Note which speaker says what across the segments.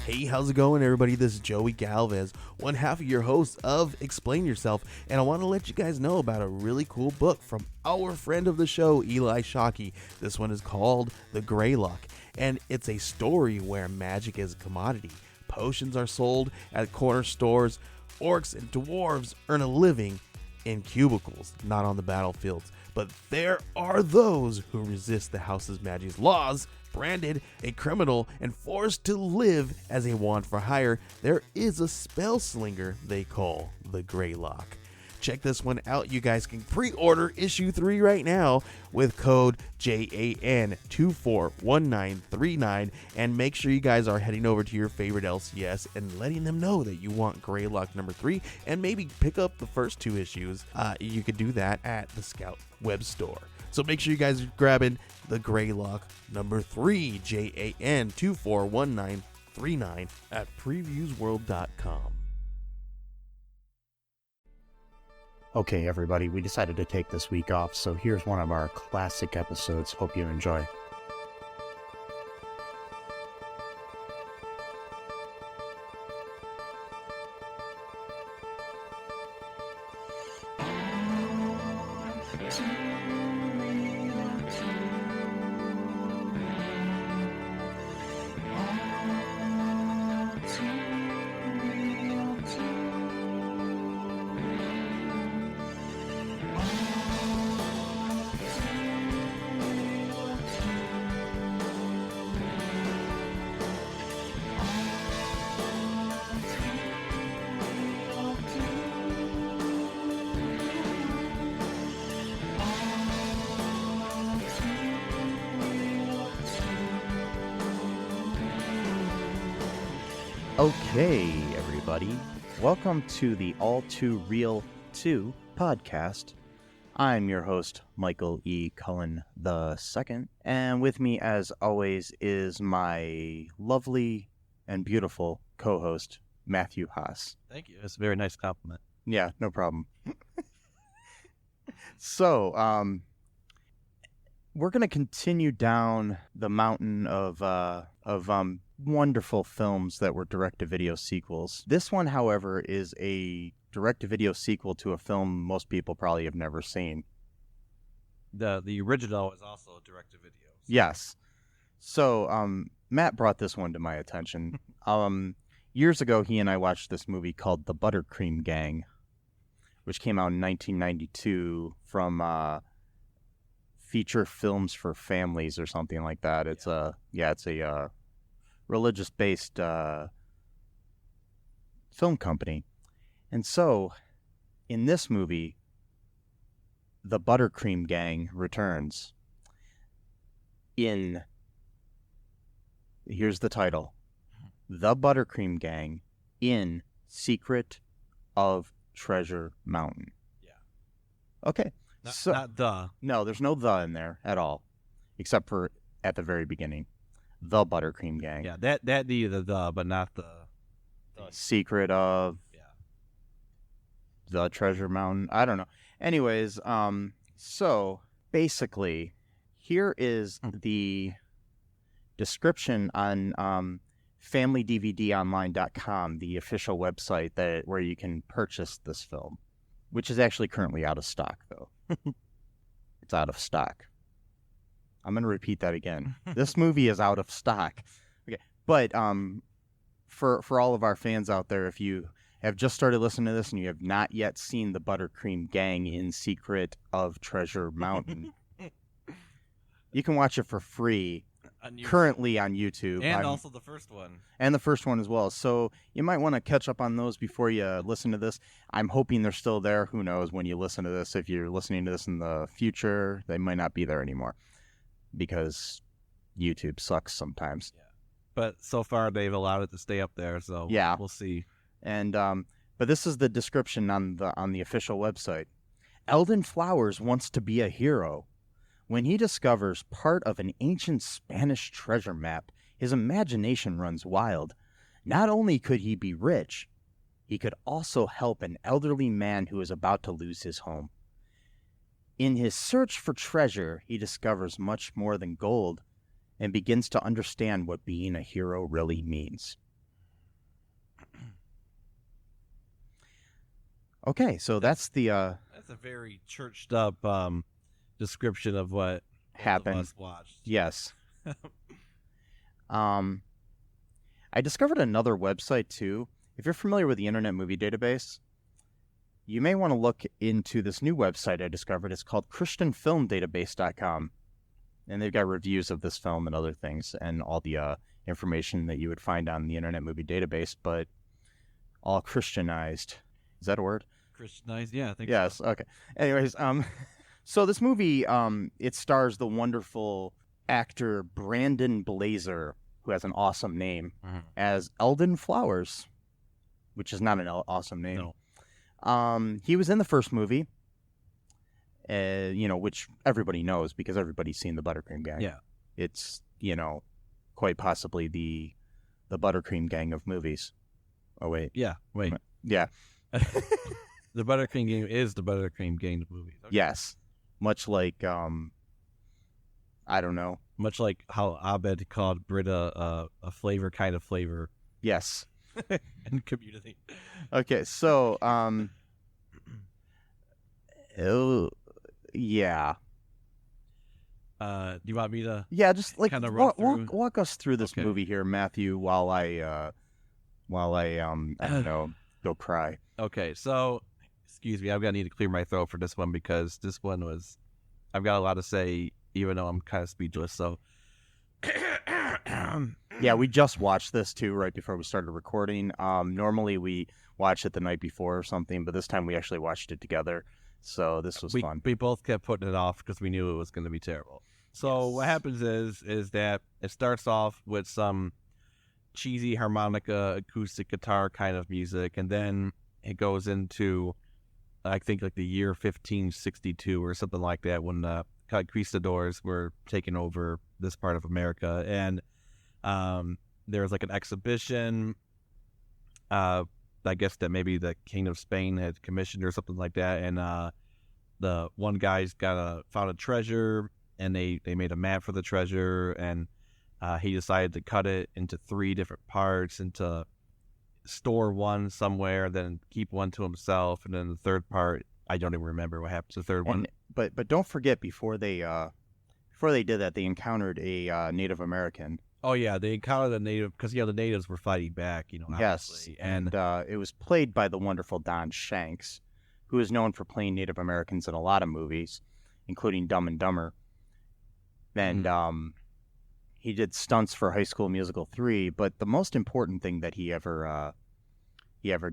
Speaker 1: Hey, how's it going, everybody? This is Joey Galvez, one half of your host of Explain Yourself, and I want to let you guys know about a really cool book from our friend of the show, Eli Shockey. This one is called The Greylock, and it's a story where magic is a commodity. Potions are sold at corner stores. Orcs and dwarves earn a living in cubicles, not on the battlefields. But there are those who resist the house's magic's laws. Branded a criminal and forced to live as a wand for hire, there is a spell slinger they call the Greylock. Check this one out. You guys can pre-order issue 3 right now with code JAN241939, and make sure you guys are heading over to your favorite LCS and letting them know that you want Greylock number 3, and maybe pick up the first 2 issues. You could do that at the Scout web store. So make sure you guys are grabbing the Greylock number 3, JAN241939 at previewsworld.com.
Speaker 2: Okay, everybody, we decided to take this week off, so here's one of our classic episodes. Hope you enjoy. Okay, everybody, welcome to the ALL2REELTOO podcast. I'm your host, Michael E. Cullen II, and with me, as always, is my lovely and beautiful co-host, Matthew Haas.
Speaker 3: Thank you. That's a very nice compliment.
Speaker 2: Yeah, no problem. So, we're going to continue down the mountain of wonderful films that were direct-to-video sequels. This one, however, is a direct-to-video sequel to a film most people probably have never seen.
Speaker 3: The original is also direct-to-video. So.
Speaker 2: Yes. So, Matt brought this one to my attention. Years ago, he and I watched this movie called The ButterCream Gang, which came out in 1992 from Feature Films for Families or something like that. It's a religious-based film company. And so, in this movie, the ButterCream Gang returns in, here's the title, The ButterCream Gang in Secret of Treasure Mountain.
Speaker 3: Yeah.
Speaker 2: Okay.
Speaker 3: Not the.
Speaker 2: No, there's no the in there at all, except for at the very beginning. The ButterCream Gang.
Speaker 3: Yeah, that the, but not the
Speaker 2: Secret of the Treasure Mountain. I don't know. Anyways, so basically, here is the description on FamilyDVDonline.com, the official website where you can purchase this film, which is actually currently out of stock, though. It's out of stock. I'm going to repeat that again. This movie is out of stock. Okay, but for all of our fans out there, if you have just started listening to this and you have not yet seen the ButterCream Gang in Secret of Treasure Mountain, you can watch it for free currently on YouTube.
Speaker 3: And also the first one.
Speaker 2: And the first one as well. So you might want to catch up on those before you listen to this. I'm hoping they're still there. Who knows when you listen to this. If you're listening to this in the future, they might not be there anymore because YouTube sucks sometimes.
Speaker 3: Yeah. But so far they've allowed it to stay up there, so
Speaker 2: yeah,
Speaker 3: we'll see.
Speaker 2: And but this is the description on the official website. Eldon Flowers wants to be a hero. When he discovers part of an ancient Spanish treasure map, his imagination runs wild. Not only could he be rich, he could also help an elderly man who is about to lose his home. In his search for treasure, he discovers much more than gold and begins to understand what being a hero really means. Okay, so that's the
Speaker 3: That's a very churched up description of what both
Speaker 2: happened.
Speaker 3: of us watched.
Speaker 2: Yes. I discovered another website too. If you're familiar with the Internet Movie Database, you may want to look into this new website I discovered. It's called ChristianFilmDatabase.com. And they've got reviews of this film and other things and all the information that you would find on the Internet Movie Database, but all Christianized. Is that a word?
Speaker 3: Christianized, yeah, I think
Speaker 2: Yes,
Speaker 3: so.
Speaker 2: okay. Anyways, so this movie, it stars the wonderful actor Brandon Blazer, who has an awesome name, as Eldon Flowers, which is not an awesome name.
Speaker 3: No.
Speaker 2: He was in the first movie, which everybody knows because everybody's seen the ButterCream Gang.
Speaker 3: Yeah.
Speaker 2: It's, quite possibly the ButterCream Gang of movies. Oh, wait.
Speaker 3: Yeah, wait.
Speaker 2: Yeah.
Speaker 3: The ButterCream Gang is the ButterCream Gang of movies. Okay.
Speaker 2: Yes. Much like, I don't know.
Speaker 3: Much like how Abed called Brita a flavor kind of flavor
Speaker 2: Yes.
Speaker 3: in Community.
Speaker 2: Okay, so, yeah.
Speaker 3: Do you want me to?
Speaker 2: Yeah, just like
Speaker 3: Kinda run through?
Speaker 2: walk us through this
Speaker 3: Okay.
Speaker 2: movie here, Matthew, while I I don't know, go cry.
Speaker 3: Okay, so excuse me, I'm gonna need to clear my throat for this one because this one was. I've got a lot to say, even though I'm kind of speechless. So.
Speaker 2: Yeah, we just watched this too right before we started recording. Normally we watch it the night before or something, but this time we actually watched it together. So this was fun.
Speaker 3: We both kept putting it off because we knew it was going to be terrible. So what happens is that it starts off with some cheesy harmonica, acoustic guitar kind of music, and then it goes into, I think, like the year 1562 or something like that, when the conquistadors were taking over this part of America, and there was like an exhibition. I guess that maybe the King of Spain had commissioned or something like that, and the one guy's found a treasure, and they made a map for the treasure, and he decided to cut it into 3 different parts, and to store one somewhere, then keep one to himself, and then the third part, I don't even remember what happened to the third one.
Speaker 2: But don't forget, before they did that, they encountered a Native American.
Speaker 3: Oh yeah, they encountered the native because the natives were fighting back,
Speaker 2: Yes,
Speaker 3: obviously. And
Speaker 2: it was played by the wonderful Don Shanks, who is known for playing Native Americans in a lot of movies, including Dumb and Dumber. And he did stunts for High School Musical 3, but the most important thing that he ever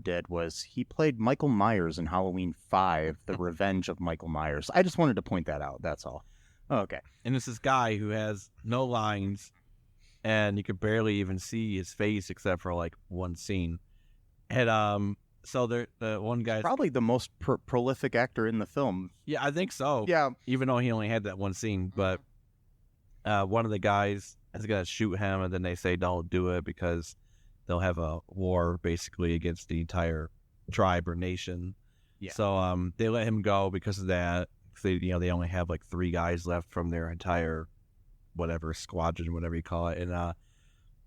Speaker 2: did was he played Michael Myers in Halloween 5, The Revenge of Michael Myers. I just wanted to point that out, that's all. Oh, okay.
Speaker 3: And it's this guy who has no lines, and you could barely even see his face except for like one scene. And so the one guy,
Speaker 2: Probably the most prolific actor in the film.
Speaker 3: yeah, I think so.
Speaker 2: Yeah.
Speaker 3: Even though he only had that one scene, but one of the guys is gonna shoot him, and then they say don't do it because they'll have a war basically against the entire tribe or nation.
Speaker 2: Yeah.
Speaker 3: So they let him go because of that. They only have like 3 guys left from their entire whatever squadron, whatever you call it, and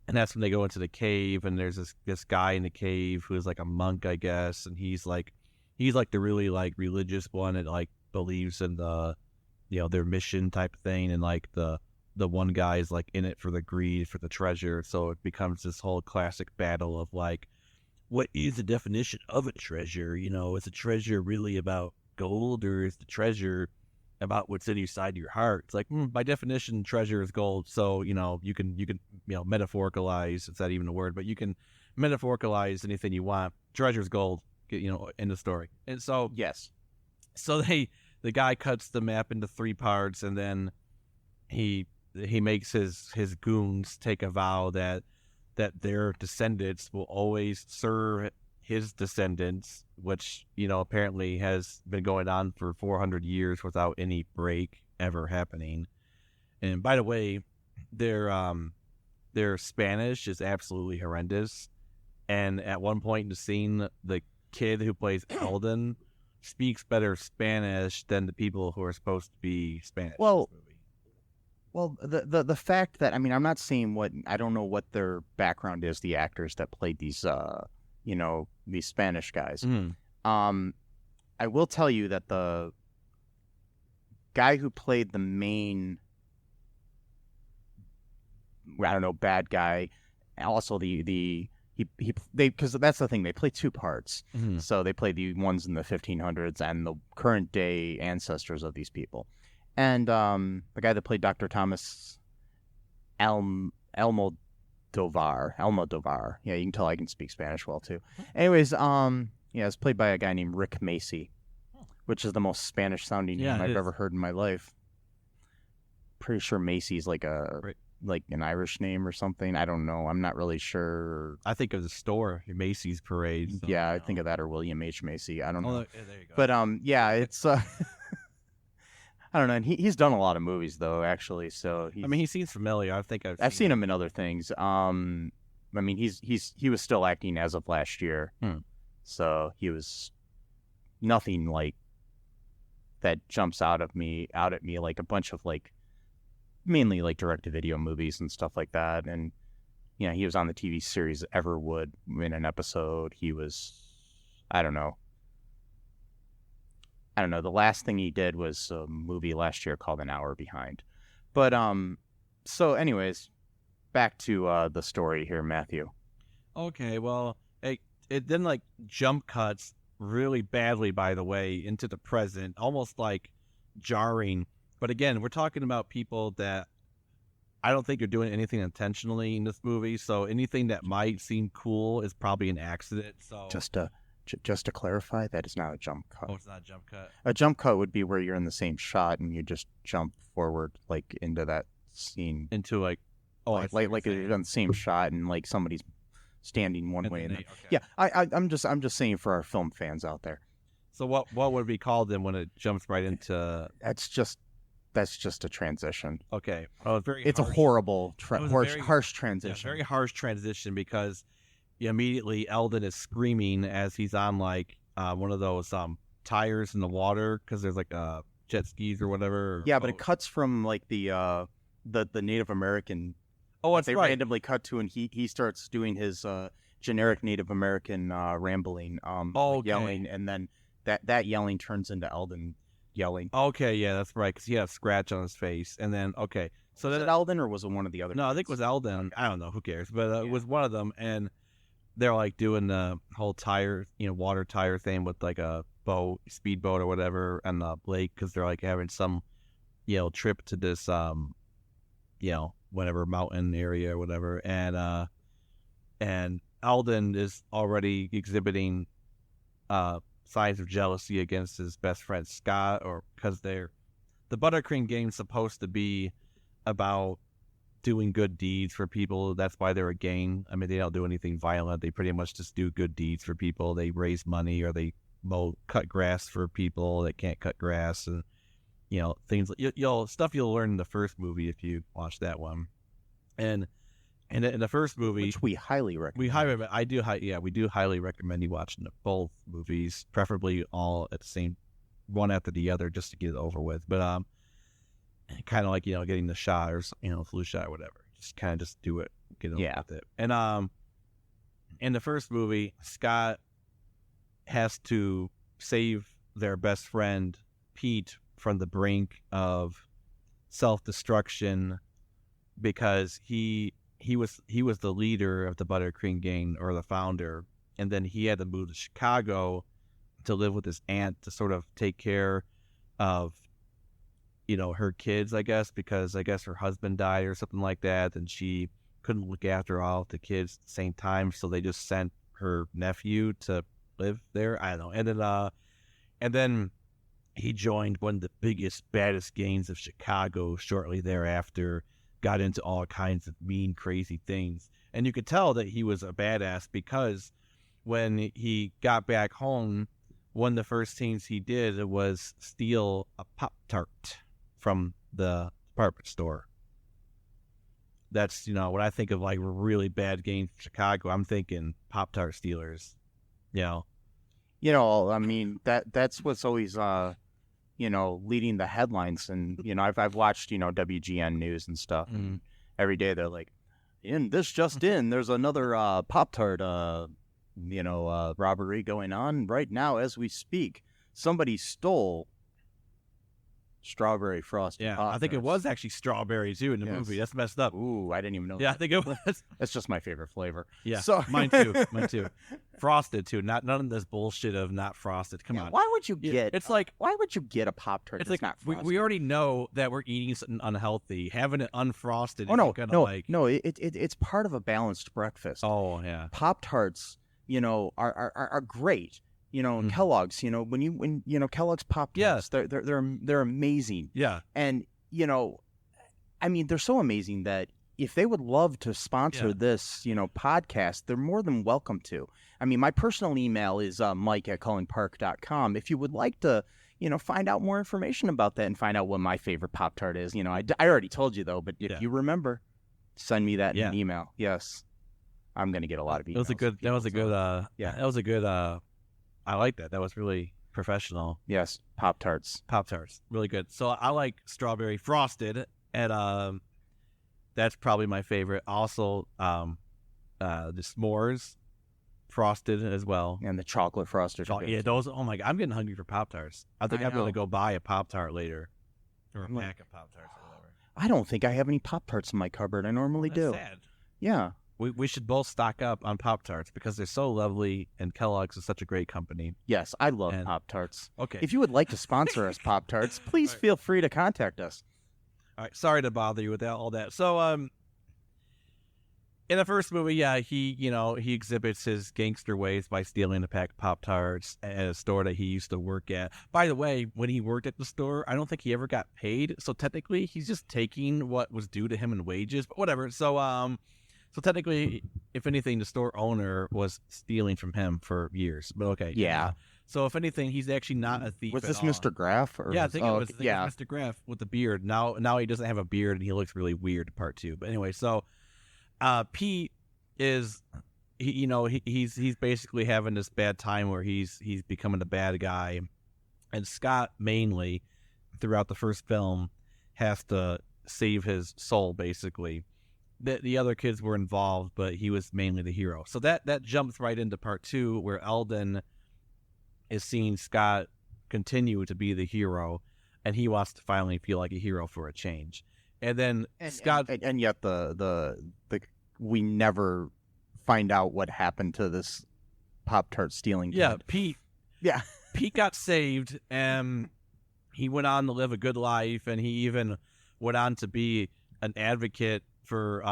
Speaker 3: that's when they go into the cave, and there's this guy in the cave who is like a monk, I guess, and he's like the really like religious one that like believes in the their mission type of thing, and like the one guy is like in it for the greed for the treasure, so it becomes this whole classic battle of like, what is the definition of a treasure? Is a treasure really about gold, or is the treasure about what's inside your heart? It's like, by definition, treasure is gold. So, you can metaphoricalize, is that even a word? But you can metaphoricalize anything you want. Treasure's gold, end of story. And so,
Speaker 2: Yes.
Speaker 3: so the guy cuts the map into 3 parts, and then he makes his goons take a vow that their descendants will always serve his descendants, which apparently has been going on for 400 years without any break ever happening. And by the way, their Spanish is absolutely horrendous. And at one point in the scene, the kid who plays Eldon speaks better Spanish than the people who are supposed to be Spanish.
Speaker 2: Well,
Speaker 3: in this movie.
Speaker 2: Well, the fact that, I'm not saying I don't know what their background is, the actors that played these, these Spanish guys.
Speaker 3: Mhm.
Speaker 2: I will tell you that the guy who played the main, I don't know, bad guy, also they, because that's the thing, they play two parts.
Speaker 3: Mhm.
Speaker 2: So they play the ones in the 1500s and the current day ancestors of these people. And the guy that played Dr. Thomas Almodovar. Yeah, you can tell I can speak Spanish well too. Anyways, it's played by a guy named Rick Macy, which is the most Spanish sounding name I've ever heard in my life. Pretty sure Macy's like an Irish name or something. I don't know. I'm not really sure.
Speaker 3: I think of the store, Macy's Parade. So
Speaker 2: Yeah, I think of that, or William H. Macy. I don't know.
Speaker 3: Yeah, there you go.
Speaker 2: But it's I don't know. And he's done a lot of movies though, actually. So
Speaker 3: he seems familiar. I think
Speaker 2: I've seen him in other things. He was still acting as of last year. So he was nothing like that jumps out at me like a bunch of like mainly like direct-to-video movies and stuff like that. And he was on the TV series Everwood in an episode. He was, I don't know. The last thing he did was a movie last year called An Hour Behind. But so anyways, back to the story here, Matthew.
Speaker 3: Okay, well, it then like jump cuts really badly, by the way, into the present, almost like jarring. But again, we're talking about people that I don't think are doing anything intentionally in this movie. So anything that might seem cool is probably an accident. So
Speaker 2: just to clarify, that is not a jump cut.
Speaker 3: Oh, it's not a jump cut.
Speaker 2: A jump cut would be where you're in the same shot and you just jump forward like into that scene.
Speaker 3: Into like
Speaker 2: like you're in the same shot and like somebody's standing one way.
Speaker 3: Okay.
Speaker 2: Yeah, I'm just saying for our film fans out there.
Speaker 3: So what would be called then when it jumps right into?
Speaker 2: That's just a transition.
Speaker 3: Okay. Oh,
Speaker 2: it's harsh. A horrible, harsh transition.
Speaker 3: Yeah, very harsh transition because immediately Eldon is screaming as he's on like one of those tires in the water because there's like jet skis or whatever.
Speaker 2: Yeah, but it cuts from like the Native American.
Speaker 3: Oh, that's
Speaker 2: they
Speaker 3: right.
Speaker 2: randomly cut to, and he starts doing his generic Native American rambling, yelling, and then that yelling turns into Eldon yelling.
Speaker 3: Okay, yeah, that's right, because he had a scratch on his face, and then so
Speaker 2: was it Eldon or was it one of the other?
Speaker 3: No,
Speaker 2: kids?
Speaker 3: I think it was Eldon. I don't know, who cares? But it was one of them, and they're like doing the whole tire, water tire thing with like a speedboat or whatever, on the lake because they're like having some, trip to this, whatever mountain area or whatever, and Eldon is already exhibiting signs of jealousy against his best friend Scott, or because the ButterCream Gang is supposed to be about doing good deeds for people. That's why they're a gang. I mean, they don't do anything violent. They pretty much just do good deeds for people. They raise money, or they cut grass for people that can't cut grass, and things like stuff you'll learn in the first movie if you watch that one. And in the first movie,
Speaker 2: which we highly recommend.
Speaker 3: We do highly recommend you watching both movies, preferably all at the same, one after the other, just to get it over with. But kind of like getting the shot or flu shot or whatever. Just kind of just do it, get it over with it. And in the first movie, Scott has to save their best friend Pete from the brink of self-destruction because he was the leader of the ButterCream Gang, or the founder, and then he had to move to Chicago to live with his aunt to sort of take care of her kids, I guess, because I guess her husband died or something like that, and she couldn't look after all of the kids at the same time, so they just sent her nephew to live there. I don't know. And then he joined one of the biggest, baddest gangs of Chicago shortly thereafter, got into all kinds of mean, crazy things. And you could tell that he was a badass because when he got back home, one of the first things he did was steal a Pop-Tart from the department store. That's, when I think of like really bad gangs in Chicago, I'm thinking Pop-Tart stealers. I
Speaker 2: mean, that's what's always leading the headlines. And, I've watched, WGN News and stuff. And every day they're like, there's another Pop-Tart, robbery going on right now as we speak. somebody stole strawberry frosted
Speaker 3: Yeah,
Speaker 2: Pop-Tarts.
Speaker 3: I think it was actually strawberry too in the movie. That's messed up.
Speaker 2: Ooh, I didn't even know.
Speaker 3: Yeah,
Speaker 2: that.
Speaker 3: I think it was.
Speaker 2: That's just my favorite flavor.
Speaker 3: Yeah,
Speaker 2: so
Speaker 3: mine too. Frosted too. None of this bullshit of not frosted. Come on.
Speaker 2: Why would you get?
Speaker 3: It's like,
Speaker 2: why would you get a Pop-Tart?
Speaker 3: It's
Speaker 2: that's
Speaker 3: like
Speaker 2: not frosted?
Speaker 3: we already know that we're eating something unhealthy. Having it unfrosted.
Speaker 2: Oh no,
Speaker 3: isn't gonna,
Speaker 2: no,
Speaker 3: like...
Speaker 2: no! It's part of a balanced breakfast.
Speaker 3: Oh yeah.
Speaker 2: Pop-Tarts, are great. Kellogg's. When Kellogg's Pop-Tarts, they're amazing.
Speaker 3: Yeah.
Speaker 2: And I mean, they're so amazing that if they would love to sponsor this, podcast, they're more than welcome to. I mean, my personal email is mike@cullingpark.com. If you would like to, find out more information about that and find out what my favorite Pop-Tart is, I already told you though, but if you remember, send me that in an email. Yes, I'm gonna get a lot of emails. That was a good.
Speaker 3: I like that. That was really professional.
Speaker 2: Yes, Pop-Tarts,
Speaker 3: really good. So I like strawberry frosted, and that's probably my favorite. Also, the s'mores frosted as well,
Speaker 2: and the chocolate frosted.
Speaker 3: Yeah, those. Oh my god, I'm getting hungry for Pop-Tarts. I think I'm gonna go buy a Pop-Tart later, or a pack of Pop-Tarts or whatever.
Speaker 2: I don't think I have any Pop-Tarts in my cupboard. I normally do.
Speaker 3: Sad.
Speaker 2: Yeah.
Speaker 3: We should both stock up on Pop-Tarts because they're so lovely, and Kellogg's is such a great company.
Speaker 2: Yes, I love Pop-Tarts.
Speaker 3: Okay.
Speaker 2: If you would like to sponsor us, Pop-Tarts, please feel free to contact us.
Speaker 3: All right. Sorry to bother you with all that. So, in the first movie, he exhibits his gangster ways by stealing a pack of Pop-Tarts at a store that he used to work at. By the way, when he worked at the store, I don't think he ever got paid. So technically, he's just taking what was due to him in wages, but whatever. So technically, if anything, the store owner was stealing from him for years. But okay.
Speaker 2: Yeah.
Speaker 3: So if anything, he's actually not a thief.
Speaker 2: Was this
Speaker 3: at all.
Speaker 2: Mr. Graff?
Speaker 3: Yeah, I think it was Mr. Graff with the beard. Now he doesn't have a beard and he looks really weird. Part 2. But anyway, so Pete is he's basically having this bad time where he's becoming a bad guy, and Scott mainly throughout the first film has to save his soul basically. The other kids were involved, but he was mainly the hero. So that jumps right into part 2, where Eldon is seeing Scott continue to be the hero, and he wants to finally feel like a hero for a change. And then Scott,
Speaker 2: and yet the we never find out what happened to this Pop-Tart stealing kid.
Speaker 3: Yeah, Pete.
Speaker 2: Yeah,
Speaker 3: Pete got saved, and he went on to live a good life, and he even went on to be an advocate for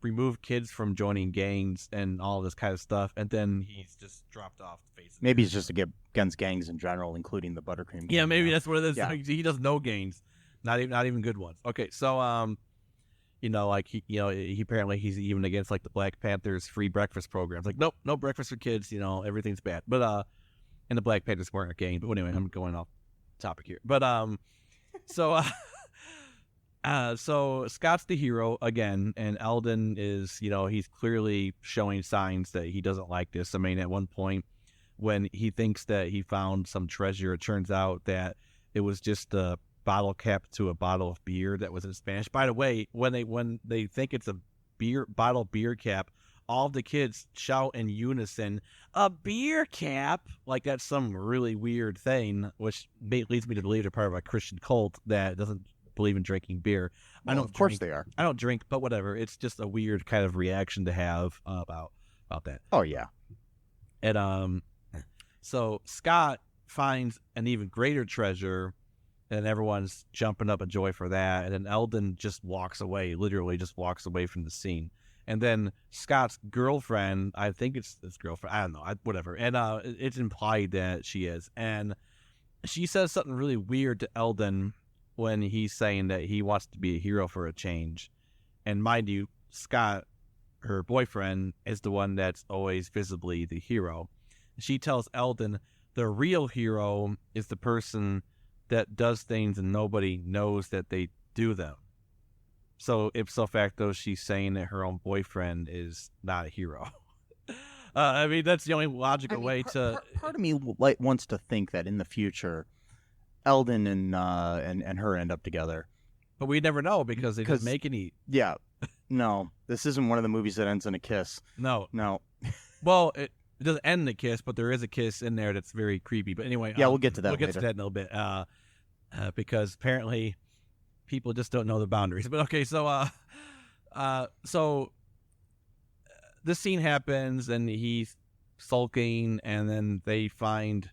Speaker 3: remove kids from joining gangs and all this kind of stuff, and then he's just dropped off the face.
Speaker 2: Maybe he's just against gangs in general, including the ButterCream Gang.
Speaker 3: Yeah, maybe that's what it is.
Speaker 2: Yeah.
Speaker 3: He does no gangs, not even good ones. Okay, so he apparently he's even against like the Black Panthers free breakfast programs. Like, nope, no breakfast for kids. Everything's bad. But and the Black Panthers weren't a gang. But anyway, I'm going off topic here. But so Scott's the hero again, and Eldon is, he's clearly showing signs that he doesn't like this. I mean, at one point when he thinks that he found some treasure, it turns out that it was just a bottle cap to a bottle of beer that was in Spanish. By the way, when they think it's a bottle beer cap, all the kids shout in unison, "A beer cap!" Like that's some really weird thing, which leads me to believe they're part of a Christian cult that doesn't believe in drinking beer.
Speaker 2: Well, of course they are.
Speaker 3: I don't drink, but whatever. It's just a weird kind of reaction to have about that.
Speaker 2: Oh yeah.
Speaker 3: And so Scott finds an even greater treasure, and everyone's jumping up in joy for that. And then Eldon just walks away, literally just walks away from the scene. And then Scott's girlfriend, I think it's his girlfriend, I don't know, whatever. And it's implied that she is. And she says something really weird to Eldon when he's saying that he wants to be a hero for a change. And mind you, Scott, her boyfriend, is the one that's always visibly the hero. She tells Eldon the real hero is the person that does things and nobody knows that they do them. So ipso facto, she's saying that her own boyfriend is not a hero. I mean, that's the only logical way to...
Speaker 2: Part of me wants to think that in the future, Eldon and her end up together.
Speaker 3: But we never know because they didn't make any...
Speaker 2: Yeah. No. This isn't one of the movies that ends in a kiss.
Speaker 3: No.
Speaker 2: No.
Speaker 3: Well, It doesn't end the kiss, but there is a kiss in there that's very creepy. But anyway,
Speaker 2: Yeah, we'll get to that
Speaker 3: We'll get
Speaker 2: later.
Speaker 3: to that in a little bit because apparently people just don't know the boundaries. But okay, so this scene happens and he's sulking, and then they find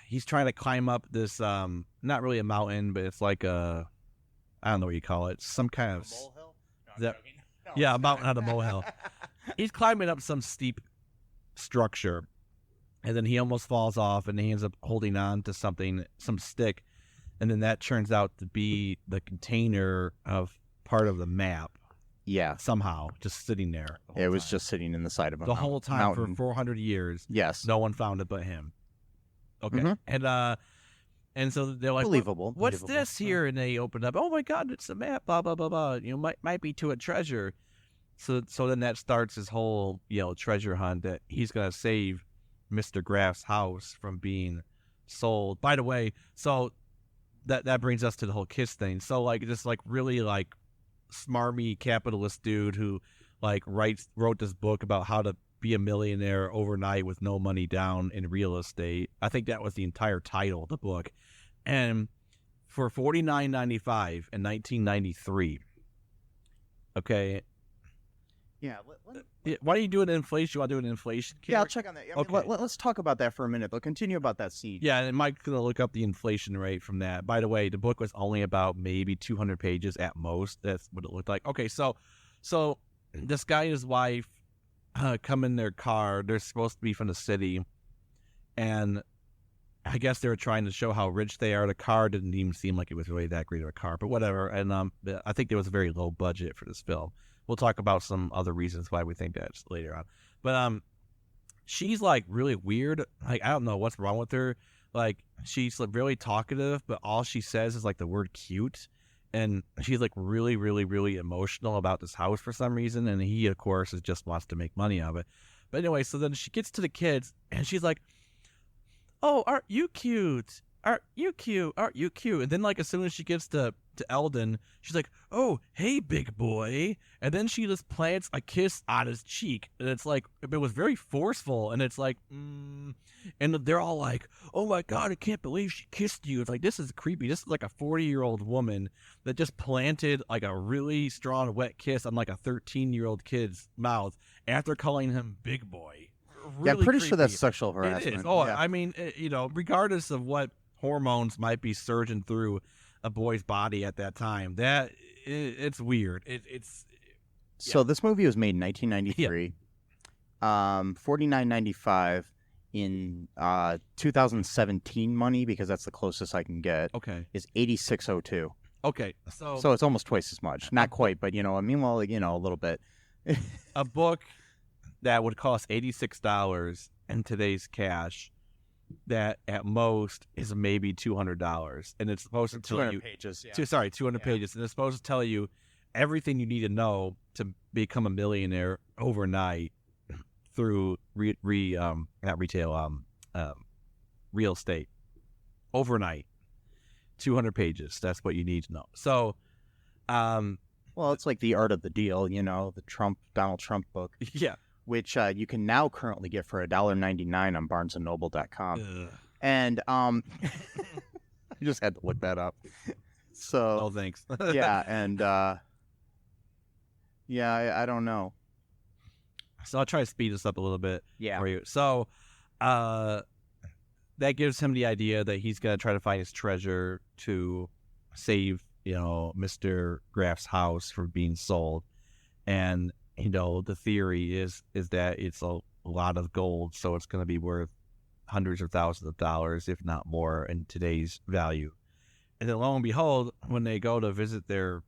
Speaker 3: he's trying to climb up this not really a mountain, but it's like I don't know what you call it, some kind of
Speaker 2: molehill.
Speaker 3: yeah, a mountain on a molehill. He's climbing up some steep structure, and then he almost falls off, and he ends up holding on to something, some stick, and then that turns out to be the container of part of the map.
Speaker 2: Yeah,
Speaker 3: Somehow, just sitting there.
Speaker 2: it was just sitting in the side of a
Speaker 3: the whole time
Speaker 2: mountain.
Speaker 3: for 400 years.
Speaker 2: Yes,
Speaker 3: No one found it but him. Okay,
Speaker 2: Mhm.
Speaker 3: and so they're like,
Speaker 2: believable.
Speaker 3: What's
Speaker 2: believable.
Speaker 3: this here? And they open up. Oh my God, it's a map. Blah blah blah blah. Might be to a treasure. So then that starts his whole treasure hunt that he's gonna save Mr. Graff's house from being sold. By the way, so that brings us to the whole kiss thing. So like this really smarmy capitalist dude who wrote this book about how to be a millionaire overnight with no money down in real estate. I think that was the entire title of the book. And for $49.95 in 1993. Okay.
Speaker 2: Yeah.
Speaker 3: Why do you do it in inflation? You want to do it in inflation?
Speaker 2: Yeah, I'll check on that. I mean,
Speaker 3: Okay.
Speaker 2: let's talk about that for a minute, but continue about that scene.
Speaker 3: Yeah, and Mike's going to look up the inflation rate from that. By the way, the book was only about maybe 200 pages at most. That's what it looked like. Okay, so this guy and his wife come in their car. They're supposed to be from the city, and I guess they were trying to show how rich they are. The car didn't even seem like it was really that great of a car, but whatever. And I think there was a very low budget for this film. We'll talk about some other reasons why we think that later on. But she's really weird. I don't know what's wrong with her. She's really talkative, but all she says is the word cute. And she's really, really, really emotional about this house for some reason. And he, of course, just wants to make money of it. But anyway, so then she gets to the kids and she's like, "Oh, aren't you cute? Aren't you cute? Aren't you cute?" And then as soon as she gets to Eldon, she's like, "Oh, hey, big boy." And then she just plants a kiss on his cheek. And it's it was very forceful. And it's and they're all like, "Oh my God, I can't believe she kissed you." It's this is creepy. This is a 40-year-old woman that just planted a really strong wet kiss on a 13-year-old kid's mouth after calling him big boy. Really
Speaker 2: Yeah, I'm pretty
Speaker 3: creepy.
Speaker 2: sure that's sexual
Speaker 3: It
Speaker 2: harassment.
Speaker 3: is. Oh,
Speaker 2: yeah.
Speaker 3: I mean, regardless of what hormones might be surging through a boy's body at that time, it's weird.
Speaker 2: So this movie was made in 1993. $49.95 in 2017 money, because that's the closest I can get.
Speaker 3: Okay.
Speaker 2: Is $86.02.
Speaker 3: Okay.
Speaker 2: So it's almost twice as much. Not quite, but a little bit.
Speaker 3: A book that would cost $86 in today's cash, that at most is maybe $200, and it's supposed to tell you
Speaker 2: pages.
Speaker 3: 200 pages, and it's supposed to tell you everything you need to know to become a millionaire overnight through real estate. Overnight, 200 pages. That's what you need to know. So,
Speaker 2: Well, it's like The Art of the Deal, the Donald Trump book,
Speaker 3: yeah.
Speaker 2: which you can now currently get for $1.99 on BarnesandNoble.com.
Speaker 3: Ugh.
Speaker 2: And I just had to look that up. So
Speaker 3: Oh, thanks.
Speaker 2: yeah, and I don't know.
Speaker 3: So I'll try to speed this up a little bit
Speaker 2: Yeah.
Speaker 3: for you. So, that gives him the idea that he's gonna try to find his treasure to save, Mr. Graff's house from being sold, and the theory is that it's a lot of gold, so it's going to be worth hundreds of thousands of dollars, if not more, in today's value. And then lo and behold, when they go to visit their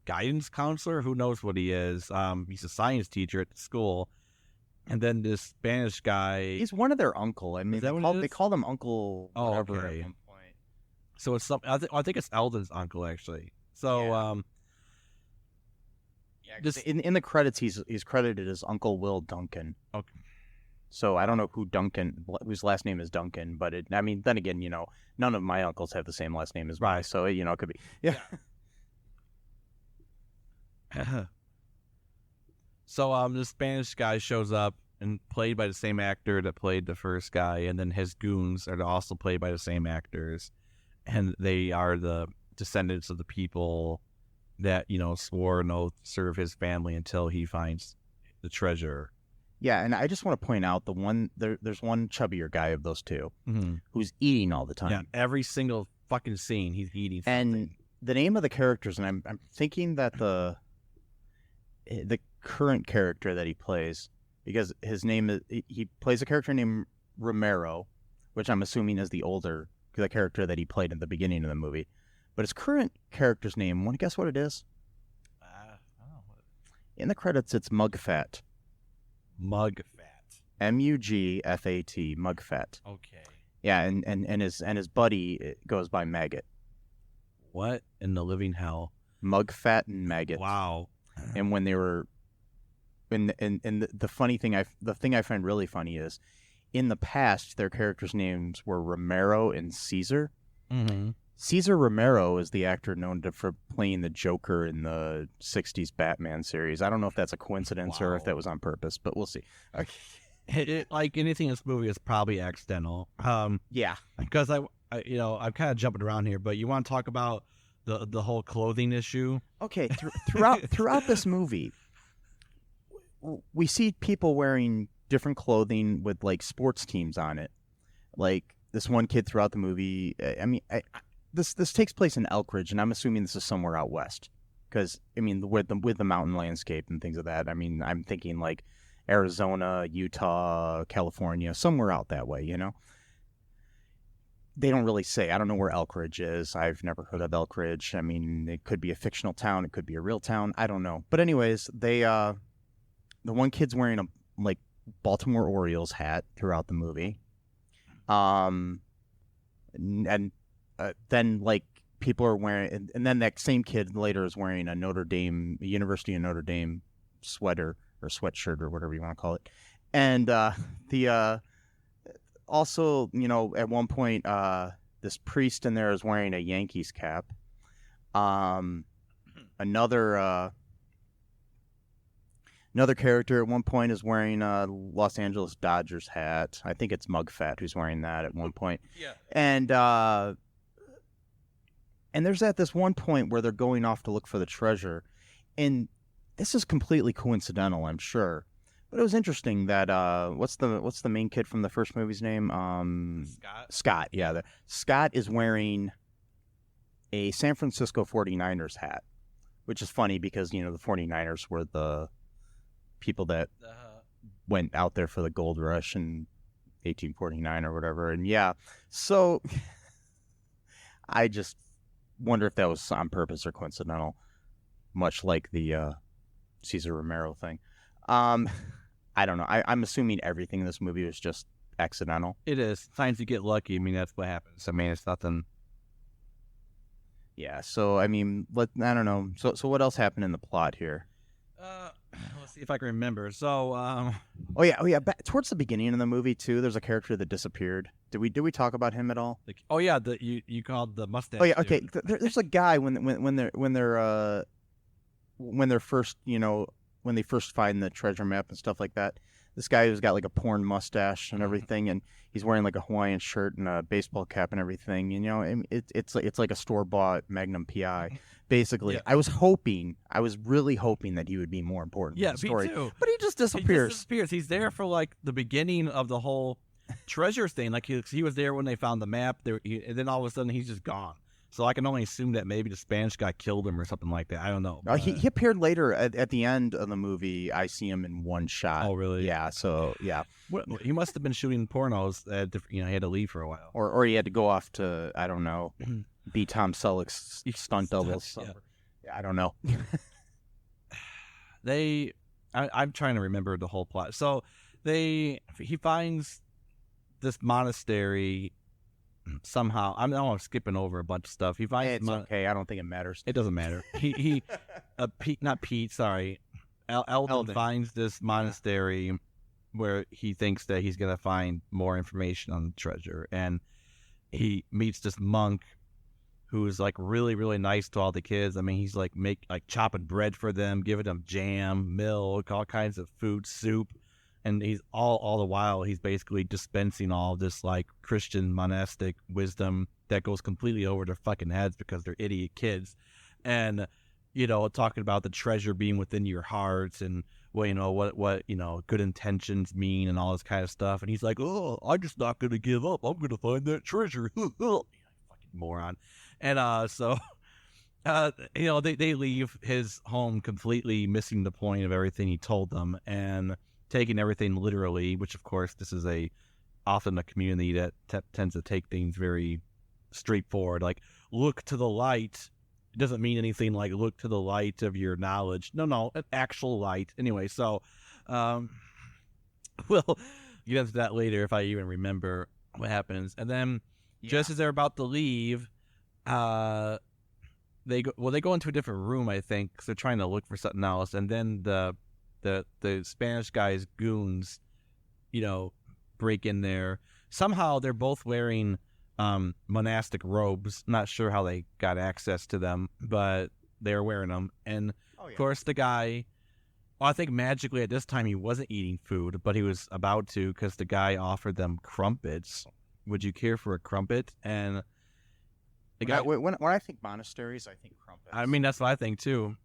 Speaker 3: guidance counselor, who knows what he is, he's a science teacher at the school, and then this Spanish guy,
Speaker 2: He's one of their uncle. I mean,
Speaker 3: Is that what it
Speaker 2: they
Speaker 3: is?
Speaker 2: call them Uncle
Speaker 3: Oh,
Speaker 2: whatever
Speaker 3: okay.
Speaker 2: at one point.
Speaker 3: so it's some, I think it's Eldon's uncle, actually. So,
Speaker 2: Yeah.
Speaker 3: Just-
Speaker 2: In the credits, he's credited as Uncle Will Duncan.
Speaker 3: Okay.
Speaker 2: So I don't know whose last name is Duncan, but then again, none of my uncles have the same last name as mine,
Speaker 3: Right.
Speaker 2: so it could be. Yeah.
Speaker 3: So this Spanish guy shows up and played by the same actor that played the first guy, and then his goons are also played by the same actors, and they are the descendants of the people that swore an oath to serve his family until he finds the treasure.
Speaker 2: Yeah, and I just want to point out there's one chubbier guy of those two who's eating all the time.
Speaker 3: Yeah, every single fucking scene he's eating something.
Speaker 2: And the name of the characters, and I'm thinking that the current character that he plays, because his name is, he plays a character named Romero, which I'm assuming is the character that he played in the beginning of the movie. But his current character's name, want to guess what it is? In the credits, it's Mugfat.
Speaker 3: Mugfat.
Speaker 2: Mugfat. Mugfat.
Speaker 3: Okay.
Speaker 2: Yeah, and his buddy goes by Maggot.
Speaker 3: What in the living hell?
Speaker 2: Mugfat and Maggot.
Speaker 3: Wow.
Speaker 2: And when they were, and the funny thing, the thing I find really funny is, in the past, their characters' names were Romero and Caesar.
Speaker 3: Mm-hmm.
Speaker 2: Caesar Romero is the actor known for playing the Joker in the 60s Batman series. I don't know if that's a coincidence or if that was on purpose, but we'll see.
Speaker 3: Okay. Like anything in this movie is probably accidental.
Speaker 2: Yeah.
Speaker 3: Because I'm kind of jumping around here, but you want to talk about the whole clothing issue?
Speaker 2: Okay. Throughout this movie, we see people wearing different clothing with like sports teams on it. Like this one kid throughout the movie. I mean, This takes place in Elkridge, and I'm assuming this is somewhere out west, because I mean, with the mountain landscape and things of that. I mean, I'm thinking like Arizona, Utah, California, somewhere out that way. They don't really say. I don't know where Elkridge is. I've never heard of Elkridge. I mean, it could be a fictional town. It could be a real town. I don't know. But anyways, the one kid's wearing a like Baltimore Orioles hat throughout the movie, and then like people are wearing, and then that same kid later is wearing a University of Notre Dame sweater or sweatshirt or whatever you want to call it. And also, at one point, this priest in there is wearing a Yankees cap. Another character at one point is wearing a Los Angeles Dodgers hat. I think it's Mugfat who's wearing that at one point.
Speaker 3: Yeah.
Speaker 2: And there's at this one point where they're going off to look for the treasure, and this is completely coincidental, I'm sure. But it was interesting that what's the main kid from the first movie's name? Scott. Yeah, Scott is wearing a San Francisco 49ers hat, which is funny because the 49ers were the people that went out there for the gold rush in 1849 or whatever. And yeah, so I just wonder if that was on purpose or coincidental, much like the Cesar Romero thing. I don't know. I'm assuming everything in this movie was just accidental.
Speaker 3: It is. Sometimes you get lucky. I mean, that's what happens. I mean, it's nothing.
Speaker 2: Yeah. So I mean, I don't know. So what else happened in the plot here?
Speaker 3: Let's see if I can remember. So.
Speaker 2: Oh yeah. Towards the beginning of the movie too, there's a character that disappeared. Did we talk about him at all?
Speaker 3: Oh yeah, you called the mustache.
Speaker 2: Oh yeah. Okay.
Speaker 3: Dude.
Speaker 2: There's a guy when they're first when they first find the treasure map and stuff like that. This guy who's got like a porn mustache and everything, and he's wearing like a Hawaiian shirt and a baseball cap and everything. It's like a store-bought Magnum PI, basically. Yeah. I was really hoping that he would be more important in the story.
Speaker 3: Me too.
Speaker 2: But he just disappears.
Speaker 3: He's there for like the beginning of the whole treasure thing. Like he was there when they found the map, and then all of a sudden he's just gone. So I can only assume that maybe the Spanish guy killed him or something like that. I don't know.
Speaker 2: He appeared later at the end of the movie. I see him in one shot.
Speaker 3: Oh, really?
Speaker 2: Yeah. So yeah.
Speaker 3: He must have been shooting pornos. He had to leave for a while,
Speaker 2: or he had to go off to, I don't know, be Tom Selleck's stunt double. Yeah, I don't know.
Speaker 3: I'm trying to remember the whole plot. So he finds this monastery. Somehow, I'm skipping over a bunch of stuff. He finds
Speaker 2: it's okay. I don't think it matters.
Speaker 3: It doesn't matter. Eldon finds this monastery where he thinks that he's gonna find more information on the treasure, and he meets this monk who is like really, really nice to all the kids. I mean, he's like chopping bread for them, giving them jam, milk, all kinds of food, soup. And he's all the while he's basically dispensing all this like Christian monastic wisdom that goes completely over their fucking heads because they're idiot kids, and talking about the treasure being within your hearts and what good intentions mean and all this kind of stuff. And he's like, oh, I'm just not gonna give up. I'm gonna find that treasure. Fucking moron. And they leave his home completely missing the point of everything he told them and taking everything literally, which of course this is often a community that tends to take things very straightforward, like look to the light. It doesn't mean anything like look to the light of your knowledge. No, an actual light. Anyway, so we'll get into that later if I even remember what happens. And then just as they're about to leave, they go into a different room, I think, because they're trying to look for something else. And then the Spanish guy's goons, break in there. Somehow they're both wearing monastic robes. Not sure how they got access to them, but they're wearing them. And of course the guy, I think magically at this time he wasn't eating food, but he was about to because the guy offered them crumpets. Would you care for a crumpet? And the guy,
Speaker 2: when I think monasteries, I think crumpets.
Speaker 3: I mean, that's what I think too.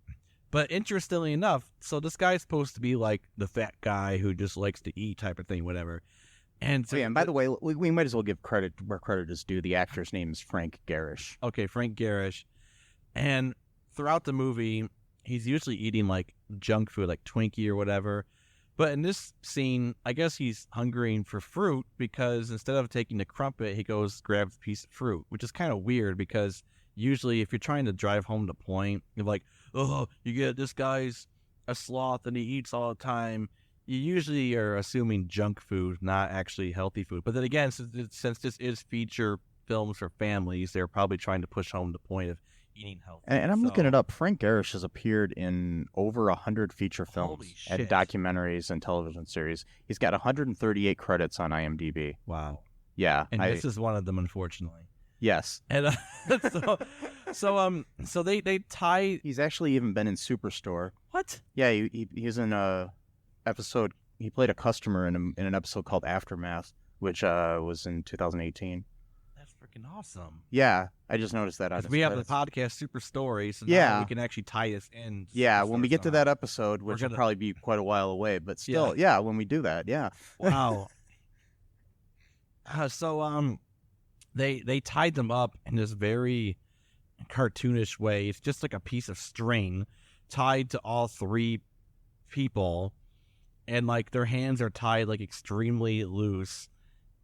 Speaker 3: But interestingly enough, so this guy's supposed to be like the fat guy who just likes to eat type of thing, whatever. And so,
Speaker 2: and by the way, we might as well give credit where credit is due. The actor's name is Frank Garish.
Speaker 3: Okay, Frank Garish. And throughout the movie, he's usually eating like junk food, like Twinkie or whatever. But in this scene, I guess he's hungering for fruit because instead of taking the crumpet, he goes grabs a piece of fruit, which is kind of weird because usually if you're trying to drive home the point, you're like, oh, you get this guy's a sloth and he eats all the time. You usually are assuming junk food, not actually healthy food. But then again, since this is feature films for families, they're probably trying to push home the point of eating healthy.
Speaker 2: And I'm looking it up. Frank Garish has appeared in over 100 feature films and documentaries and television series. He's got 138 credits on IMDb.
Speaker 3: Wow.
Speaker 2: Yeah.
Speaker 3: And this is one of them, unfortunately.
Speaker 2: Yes.
Speaker 3: And so they tie.
Speaker 2: He's actually even been in Superstore.
Speaker 3: What?
Speaker 2: Yeah, he's in a episode. He played a customer in an episode called Aftermath, which was in 2018.
Speaker 3: That's freaking awesome.
Speaker 2: Yeah, I just noticed that.
Speaker 3: We have the podcast Super Story, so now we can actually tie this in.
Speaker 2: Yeah, when we get to that episode, which will probably be quite a while away, but still, yeah when we do that, yeah.
Speaker 3: Wow. So they tied them up in this very cartoonish way. It's just like a piece of string tied to all three people, and like their hands are tied like extremely loose,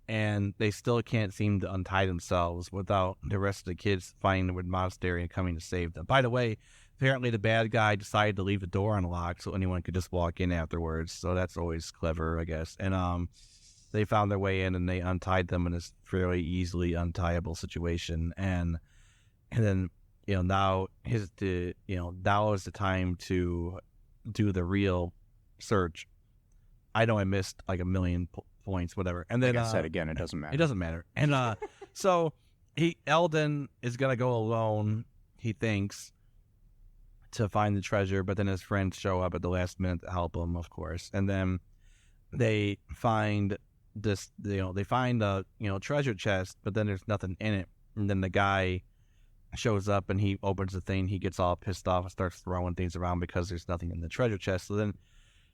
Speaker 3: and they still can't seem to untie themselves without the rest of the kids finding the monastery and coming to save them. By the way, apparently the bad guy decided to leave the door unlocked so anyone could just walk in afterwards, so that's always clever, I guess. And they found their way in and they untied them in this fairly easily untieable situation, and then now is the time to do the real search. I know I missed like a million points, whatever. And then
Speaker 2: like I said again, it doesn't matter.
Speaker 3: It doesn't matter. And so Eldon is gonna go alone, he thinks, to find the treasure, but then his friends show up at the last minute to help him, of course. And then they find this, they find a treasure chest, but then there's nothing in it. And then the guy shows up and he opens the thing. He gets all pissed off and starts throwing things around because there's nothing in the treasure chest. So then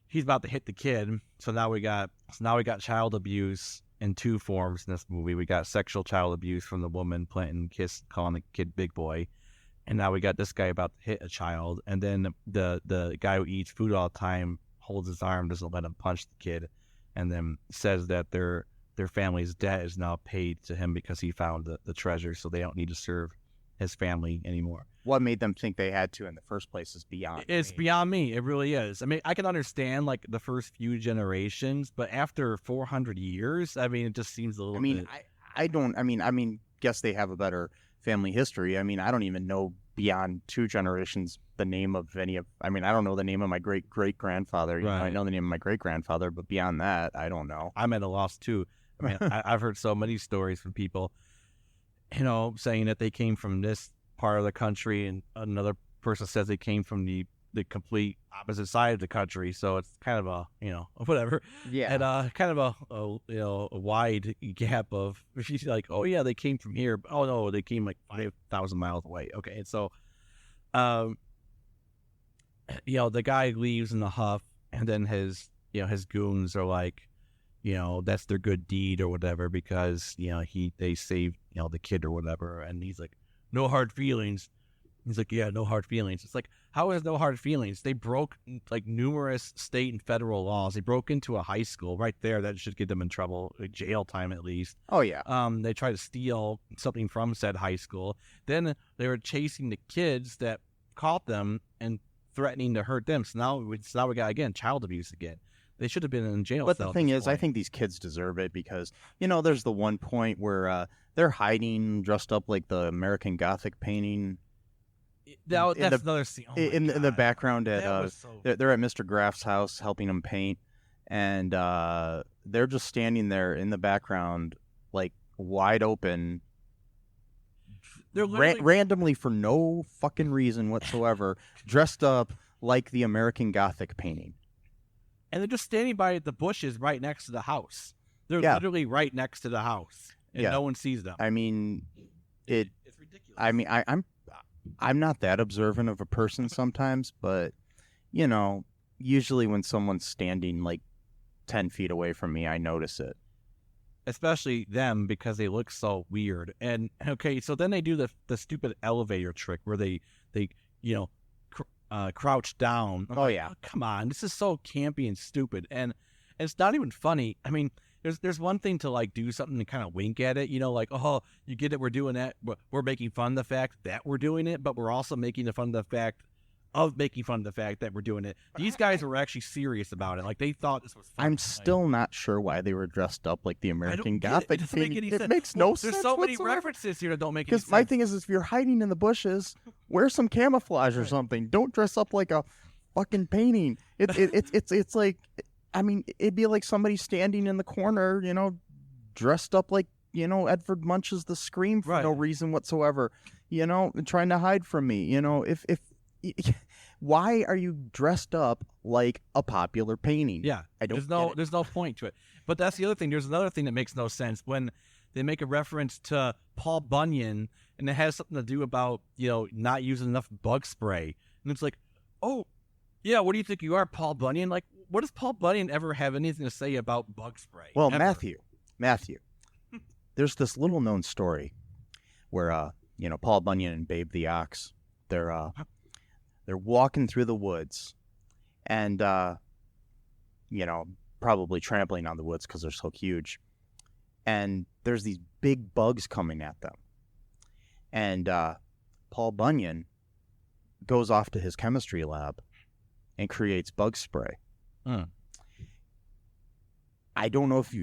Speaker 3: he's about to hit the kid. So now we got child abuse in two forms in this movie. We got sexual child abuse from the woman planting kiss, calling the kid big boy, and now we got this guy about to hit a child. And then the guy who eats food all the time holds his arm, doesn't let him punch the kid, and then says that their family's debt is now paid to him because he found the treasure, so they don't need to serve his family anymore.
Speaker 2: What made them think they had to in the first place is beyond
Speaker 3: It's
Speaker 2: me.
Speaker 3: beyond me. It really is. I mean, I can understand like the first few generations, but after 400 years, I mean, it just seems a little bit...
Speaker 2: I mean, guess they have a better family history. I mean, I don't even know beyond two generations the name of any of... I mean, I don't know the name of my great-great-grandfather.
Speaker 3: Right.
Speaker 2: I know the name of my great-grandfather, but beyond that, I don't know.
Speaker 3: I'm at a loss, too. I mean, I've heard so many stories from people, saying that they came from this part of the country, and another person says they came from the the complete opposite side of the country, so it's kind of a whatever.
Speaker 2: Yeah.
Speaker 3: And kind of a wide gap of if you like, oh yeah, they came from here, but, oh no, they came like 5,000 miles away. Okay, and so the guy leaves in a huff, and then his goons are like, that's their good deed or whatever, because they saved the kid or whatever, and he's like, no hard feelings. He's like, yeah, no hard feelings. It's like, how is no hard feelings? They broke like numerous state and federal laws. They broke into a high school right there. That should get them in trouble, like jail time at least.
Speaker 2: Oh yeah.
Speaker 3: They tried to steal something from said high school. Then they were chasing the kids that caught them and threatening to hurt them. So now we got again child abuse again. They should have been in jail.
Speaker 2: But the thing is, I think these kids deserve it because there's the one point where they're hiding dressed up like the American Gothic painting.
Speaker 3: That's another scene.
Speaker 2: In the background at they're at Mr. Graff's house helping him paint, and they're just standing there in the background, like wide open. They're randomly for no fucking reason whatsoever, dressed up like the American Gothic painting.
Speaker 3: And they're just standing by the bushes right next to the house. They're literally right next to the house, and no one sees them.
Speaker 2: I mean, it's
Speaker 3: ridiculous.
Speaker 2: I mean, I'm not that observant of a person sometimes, but usually when someone's standing like 10 feet away from me, I notice it.
Speaker 3: Especially them, because they look so weird. And okay, so then they do the stupid elevator trick where they crouch down.
Speaker 2: Oh yeah,
Speaker 3: come on, this is so campy and stupid, and it's not even funny. I mean, there's one thing to like do something and kind of wink at it, like, oh, you get it, we're doing that, we're making fun of the fact that we're doing it, but we're also making fun of the fact that we're doing it. These guys were actually serious about it. Like, they thought this was funny.
Speaker 2: I'm still not sure why they were dressed up like the American Gothic.
Speaker 3: It doesn't make any sense.
Speaker 2: It makes no sense.
Speaker 3: There's so many
Speaker 2: whatsoever.
Speaker 3: references here that don't make any sense.
Speaker 2: Because my thing is, if you're hiding in the bushes, wear some camouflage or something. Don't dress up like a fucking painting. It's like, I mean, it'd be like somebody standing in the corner, dressed up like, Edvard Munch's The Scream for no reason whatsoever, and trying to hide from me. Why are you dressed up like a popular painting?
Speaker 3: Yeah,
Speaker 2: I don't.
Speaker 3: There's no point to it. But that's the other thing. There's another thing that makes no sense when they make a reference to Paul Bunyan, and it has something to do about not using enough bug spray, and it's like, oh, yeah, what do you think you are, Paul Bunyan? Like, what does Paul Bunyan ever have anything to say about bug spray?
Speaker 2: Well,
Speaker 3: ever?
Speaker 2: Matthew, there's this little known story where Paul Bunyan and Babe the Ox, they're walking through the woods, and probably trampling on the woods because they're so huge, and there's these big bugs coming at them, and Paul Bunyan goes off to his chemistry lab and creates bug spray. I don't know if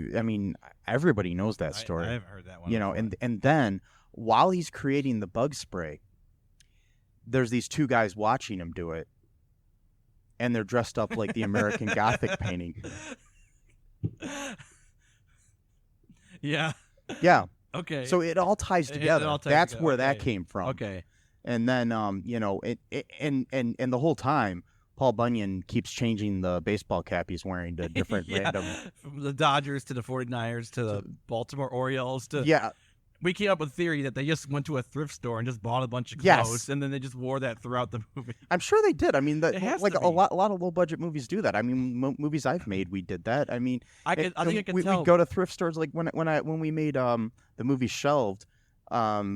Speaker 2: everybody knows that story.
Speaker 3: I haven't heard that one.
Speaker 2: And then while he's creating the bug spray, there's these two guys watching him do it, and they're dressed up like the American Gothic painting.
Speaker 3: Yeah.
Speaker 2: Yeah.
Speaker 3: Okay.
Speaker 2: So it all ties together. That's where that came from.
Speaker 3: Okay.
Speaker 2: And then and the whole time, Paul Bunyan keeps changing the baseball cap he's wearing to different random.
Speaker 3: From the Dodgers to the 49ers to the Baltimore Orioles to.
Speaker 2: Yeah.
Speaker 3: We came up with a theory that they just went to a thrift store and just bought a bunch of clothes, and then they just wore that throughout the movie.
Speaker 2: I'm sure they did. I mean, a lot of low budget movies do that. I mean, movies I've made, we did that. I mean,
Speaker 3: I think I can
Speaker 2: we
Speaker 3: tell.
Speaker 2: We'd go to thrift stores like when we made the movie Shelved,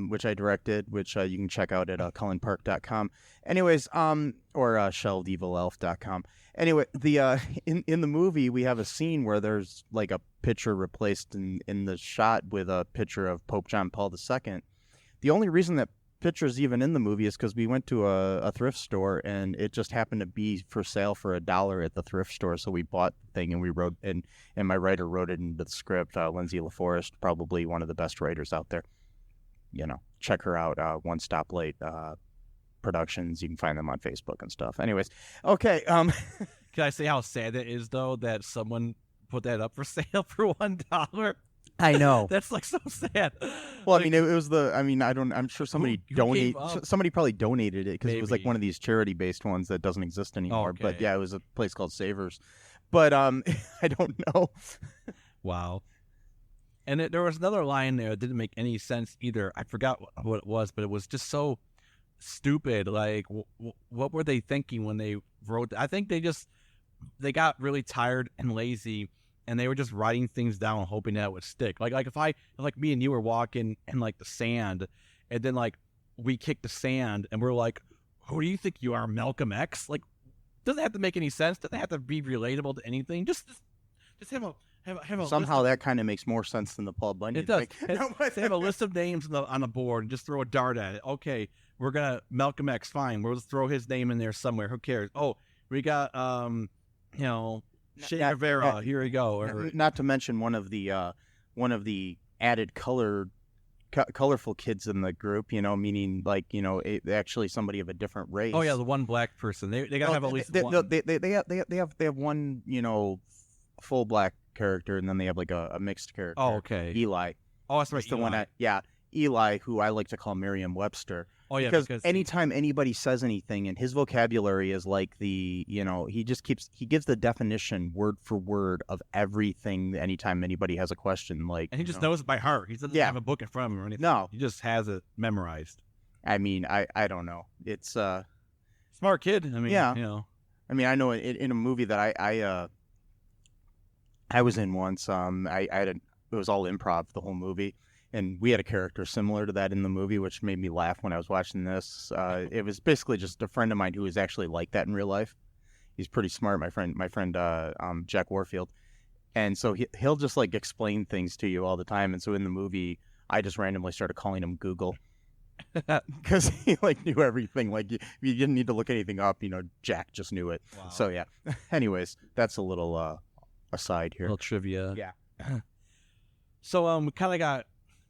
Speaker 2: which I directed, which you can check out at cullenpark.com. Anyways, or shelvedevilelf.com. Anyway, the in the movie we have a scene where there's like a picture replaced in the shot with a picture of Pope John Paul II. The only reason that picture's even in the movie is because we went to a thrift store and it just happened to be for sale for $1 at the thrift store. So we bought the thing and we wrote and my writer wrote it into the script. Lindsay LaForest, probably one of the best writers out there. Check her out. One Stop Late Productions. You can find them on Facebook and stuff. Anyways, okay.
Speaker 3: Can I say how sad it is though that someone put that up for sale for $1?
Speaker 2: I know.
Speaker 3: That's like so sad.
Speaker 2: Well,
Speaker 3: Like,
Speaker 2: I mean, it was the. I mean, I'm sure somebody
Speaker 3: who gave up?
Speaker 2: Somebody probably donated it because it was like
Speaker 3: Maybe.
Speaker 2: one of these charity-based ones that doesn't exist anymore. But
Speaker 3: Okay.
Speaker 2: yeah, it was a place called Savers. But I don't know.
Speaker 3: Wow. And there was another line there that didn't make any sense either. I forgot what it was, but it was just so stupid. Like, what were they thinking when they wrote? I think they got really tired and lazy, and they were just writing things down, hoping that it would stick. Like if me and you were walking in like the sand, and then like we kicked the sand, and we're like, "Who do you think you are, Malcolm X?" Like, doesn't have to make any sense. Doesn't have to be relatable to anything. Just have a
Speaker 2: Somehow that kind of makes more sense than the Paul Bunyan.
Speaker 3: it does.
Speaker 2: thing.
Speaker 3: They have a list of names on the board and just throw a dart at it. Okay, we're gonna Malcolm X. Fine, we'll just throw his name in there somewhere. Who cares? Oh, we got Che Guevara. Here we go. Or,
Speaker 2: Not to mention one of the added colorful kids in the group. Meaning like actually somebody of a different race.
Speaker 3: oh yeah, the one black person. They gotta have at least one.
Speaker 2: They have one full black character, and then they have like a mixed character.
Speaker 3: Oh okay.
Speaker 2: Eli.
Speaker 3: Oh that's right.
Speaker 2: That's the one. Eli, who I like to call Merriam-Webster.
Speaker 3: Oh yeah,
Speaker 2: because anytime anybody says anything, and his vocabulary is like he gives the definition word for word of everything. Anytime anybody has a question, like,
Speaker 3: and he just knows it by heart. He doesn't have a book in front of him or anything.
Speaker 2: No,
Speaker 3: he just has it memorized.
Speaker 2: I mean, I don't know. It's
Speaker 3: smart kid. I mean,
Speaker 2: yeah.
Speaker 3: I
Speaker 2: mean, I know in a movie that I was in once. It was all improv, the whole movie. And we had a character similar to that in the movie, which made me laugh when I was watching this. It was basically just a friend of mine who was actually like that in real life. He's pretty smart, my friend Jack Warfield. And so he'll just like explain things to you all the time. And so in the movie, I just randomly started calling him Google because he like knew everything. Like you didn't need to look anything up. Jack just knew it.
Speaker 3: Wow.
Speaker 2: So yeah. Anyways, that's a little aside here.
Speaker 3: A little trivia.
Speaker 2: Yeah.
Speaker 3: So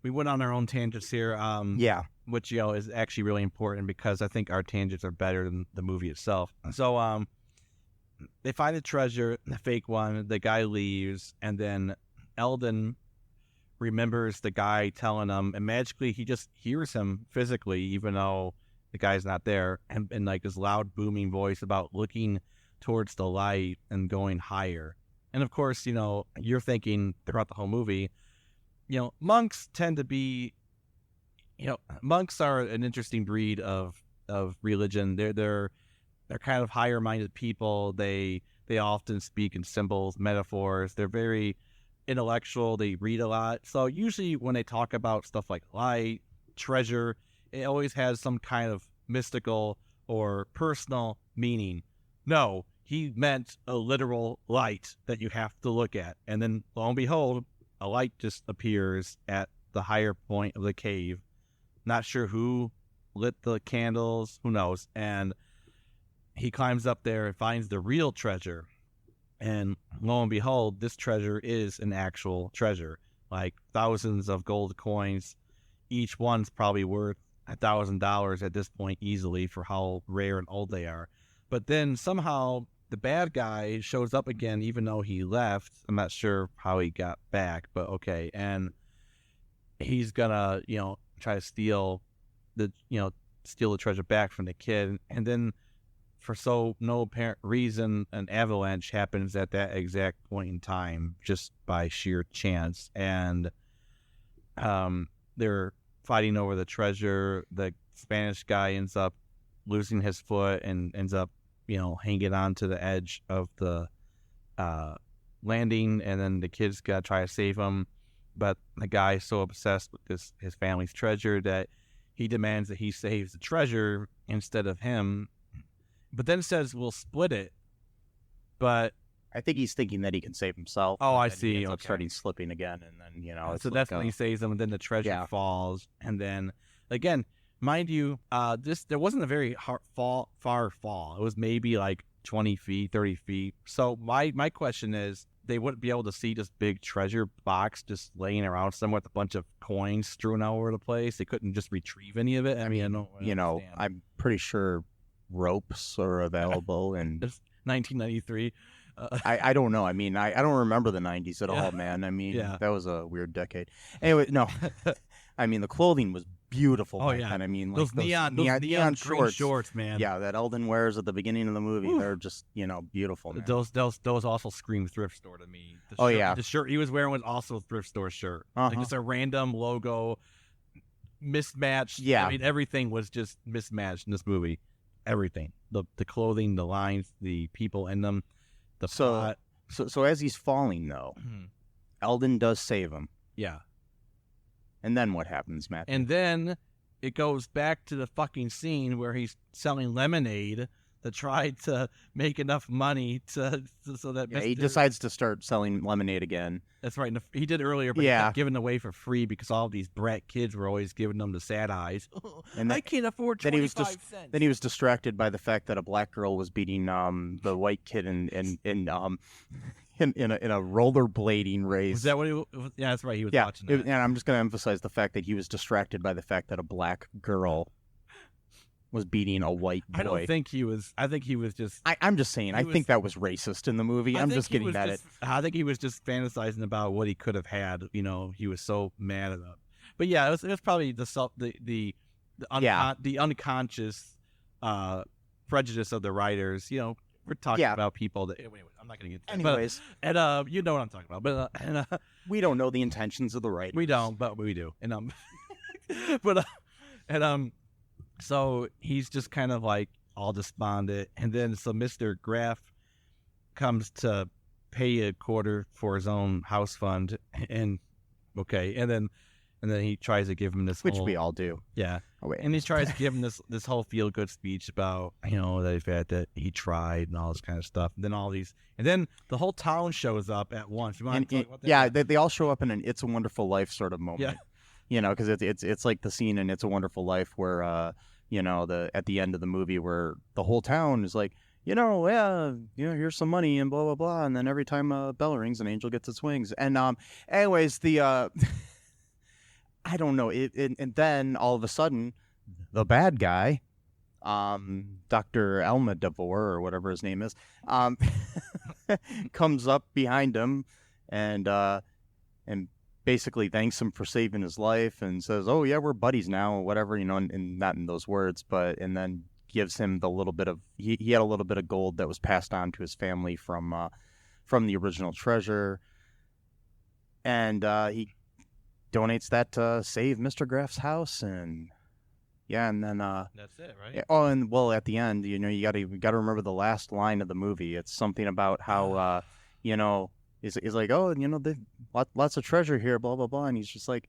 Speaker 3: we went on our own tangents here.
Speaker 2: Yeah.
Speaker 3: Which is actually really important because I think our tangents are better than the movie itself. So they find a treasure, the fake one. The guy leaves, and then Eldon remembers the guy telling him, and magically he just hears him physically, even though the guy's not there, and like this loud booming voice about looking towards the light and going higher. And of course, you're thinking throughout the whole movie, monks tend to be, monks are an interesting breed of religion. They're kind of higher minded people. They often speak in symbols, metaphors. They're very intellectual. They read a lot. So usually when they talk about stuff like light, treasure, it always has some kind of mystical or personal meaning. No, he meant a literal light that you have to look at. And then lo and behold, a light just appears at the higher point of the cave. Not sure who lit the candles, who knows. And he climbs up there and finds the real treasure. And lo and behold, this treasure is an actual treasure. Like thousands of gold coins. Each one's probably worth $1,000 at this point easily for how rare and old they are. But then somehow the bad guy shows up again, even though he left. I'm not sure how he got back, but okay. And he's gonna, try to steal the treasure back from the kid. And then for no apparent reason, an avalanche happens at that exact point in time, just by sheer chance. And they're fighting over the treasure. The Spanish guy ends up losing his foot and ends up hanging on to the edge of the landing, and then the kids gotta try to save him. But the guy's so obsessed with his family's treasure that he demands that he saves the treasure instead of him. But then says we'll split it. But
Speaker 2: I think he's thinking that he can save himself.
Speaker 3: Oh, I see.
Speaker 2: He ends up
Speaker 3: Okay.
Speaker 2: starting slipping again, and then
Speaker 3: so that's when he saves him, and then the treasure falls, and then again. Mind you, there wasn't a very far fall. It was maybe like 20 feet, 30 feet. So my question is, they wouldn't be able to see this big treasure box just laying around somewhere with a bunch of coins strewn all over the place. They couldn't just retrieve any of it. I mean, I don't understand.
Speaker 2: I'm pretty sure ropes are available, and
Speaker 3: it's 1993.
Speaker 2: I don't know. I mean, I don't remember the 90s at all, man. I mean, that was a weird decade. Anyway, no. I mean, the clothing was beautiful back then. I mean, like
Speaker 3: those neon shorts, man.
Speaker 2: Yeah, that Eldon wears at the beginning of the movie. They're just, beautiful, man.
Speaker 3: Those also scream thrift store to me. The shirt he was wearing was also a thrift store shirt. Like just a random logo, mismatched.
Speaker 2: Yeah.
Speaker 3: I mean, everything was just mismatched in this movie. Everything. The clothing, the lines, the people in them, the plot.
Speaker 2: So as he's falling, though, Eldon does save him.
Speaker 3: Yeah.
Speaker 2: And then what happens, Matt?
Speaker 3: And then it goes back to the fucking scene where he's selling lemonade to try to make enough money so that
Speaker 2: he decides to start selling lemonade again.
Speaker 3: That's right. He did earlier, but he kept giving it away for free because all these brat kids were always giving them the sad eyes. And I can't afford 25 cents.
Speaker 2: Then he was distracted by the fact that a black girl was beating the white kid in a rollerblading race.
Speaker 3: Was that what he was? Yeah, that's right. He was watching that.
Speaker 2: And I'm just going to emphasize the fact that he was distracted by the fact that a black girl was beating a white boy.
Speaker 3: I don't think he was. I think he was just.
Speaker 2: I'm just saying. I think that was racist in the movie. I'm just getting at it.
Speaker 3: I think he was just fantasizing about what he could have had. He was so mad about it. But yeah, it was probably the unconscious prejudice of the writers. We're talking about people that. Anyway, I'm not going to get to that.
Speaker 2: Anyways.
Speaker 3: And you know what I'm talking about. But
Speaker 2: we don't know the intentions of the writers.
Speaker 3: We don't, but we do. And so he's just kind of like all despondent, and then so Mr. Graff comes to pay a quarter for his own house fund, and then he tries to give him this,
Speaker 2: which we all do.
Speaker 3: Yeah.
Speaker 2: Oh, wait.
Speaker 3: And he tries to give him this whole feel good speech about that he tried and all this kind of stuff. And then the whole town shows up at once. You want to talk about that?
Speaker 2: Yeah, they all show up in an "It's a Wonderful Life" sort of moment.
Speaker 3: Yeah.
Speaker 2: Because it's like the scene in "It's a Wonderful Life" where at the end of the movie where the whole town is like, here's some money and blah blah blah, and then every time a bell rings, an angel gets its wings. And anyways, the I don't know and then all of a sudden, the bad guy, Dr. Almodovar or whatever his name is, comes up behind him and basically thanks him for saving his life and says, "Oh yeah, we're buddies now," or whatever, and not in those words, and then gives him the little bit of he had a little bit of gold that was passed on to his family from the original treasure, and he donates that to save Mr. Graff's house, and then
Speaker 3: that's it, right?
Speaker 2: Oh, and well, at the end, you got to remember the last line of the movie. It's something about how He's like, oh, lots of treasure here, blah blah blah, and he's just like,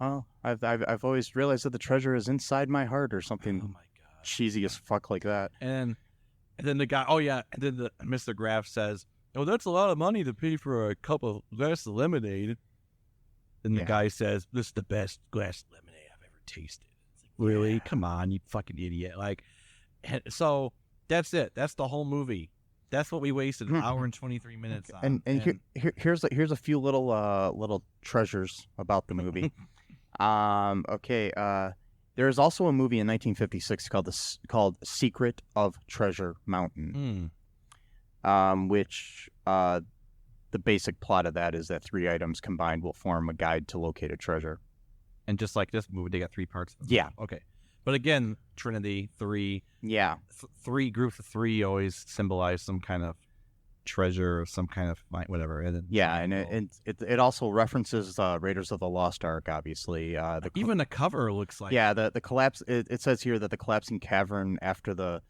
Speaker 2: oh, I've always realized that the treasure is inside my heart or something.
Speaker 3: Oh my god,
Speaker 2: cheesy as fuck like that.
Speaker 3: And then the guy, and then Mr. Graff says, "Oh, that's a lot of money to pay for a cup of glass of lemonade." And the guy says, "This is the best glass of lemonade I've ever tasted." It's like, really? Come on, you fucking idiot! So that's it. That's the whole movie. That's what we wasted, an hour and 23 minutes on.
Speaker 2: And here's a few little treasures about the movie. There is also a movie in 1956 called Secret of Treasure Mountain, which the basic plot of that is that 3 items combined will form a guide to locate a treasure.
Speaker 3: And just like this movie, they got 3 parts.
Speaker 2: Yeah.
Speaker 3: Okay. But again, Trinity, 3.
Speaker 2: Yeah.
Speaker 3: 3 groups of 3 always symbolize some kind of treasure or some kind of whatever. And
Speaker 2: it also references Raiders of the Lost Ark, obviously.
Speaker 3: Even the cover looks like.
Speaker 2: Yeah, the collapse. It says here that the collapsing cavern after the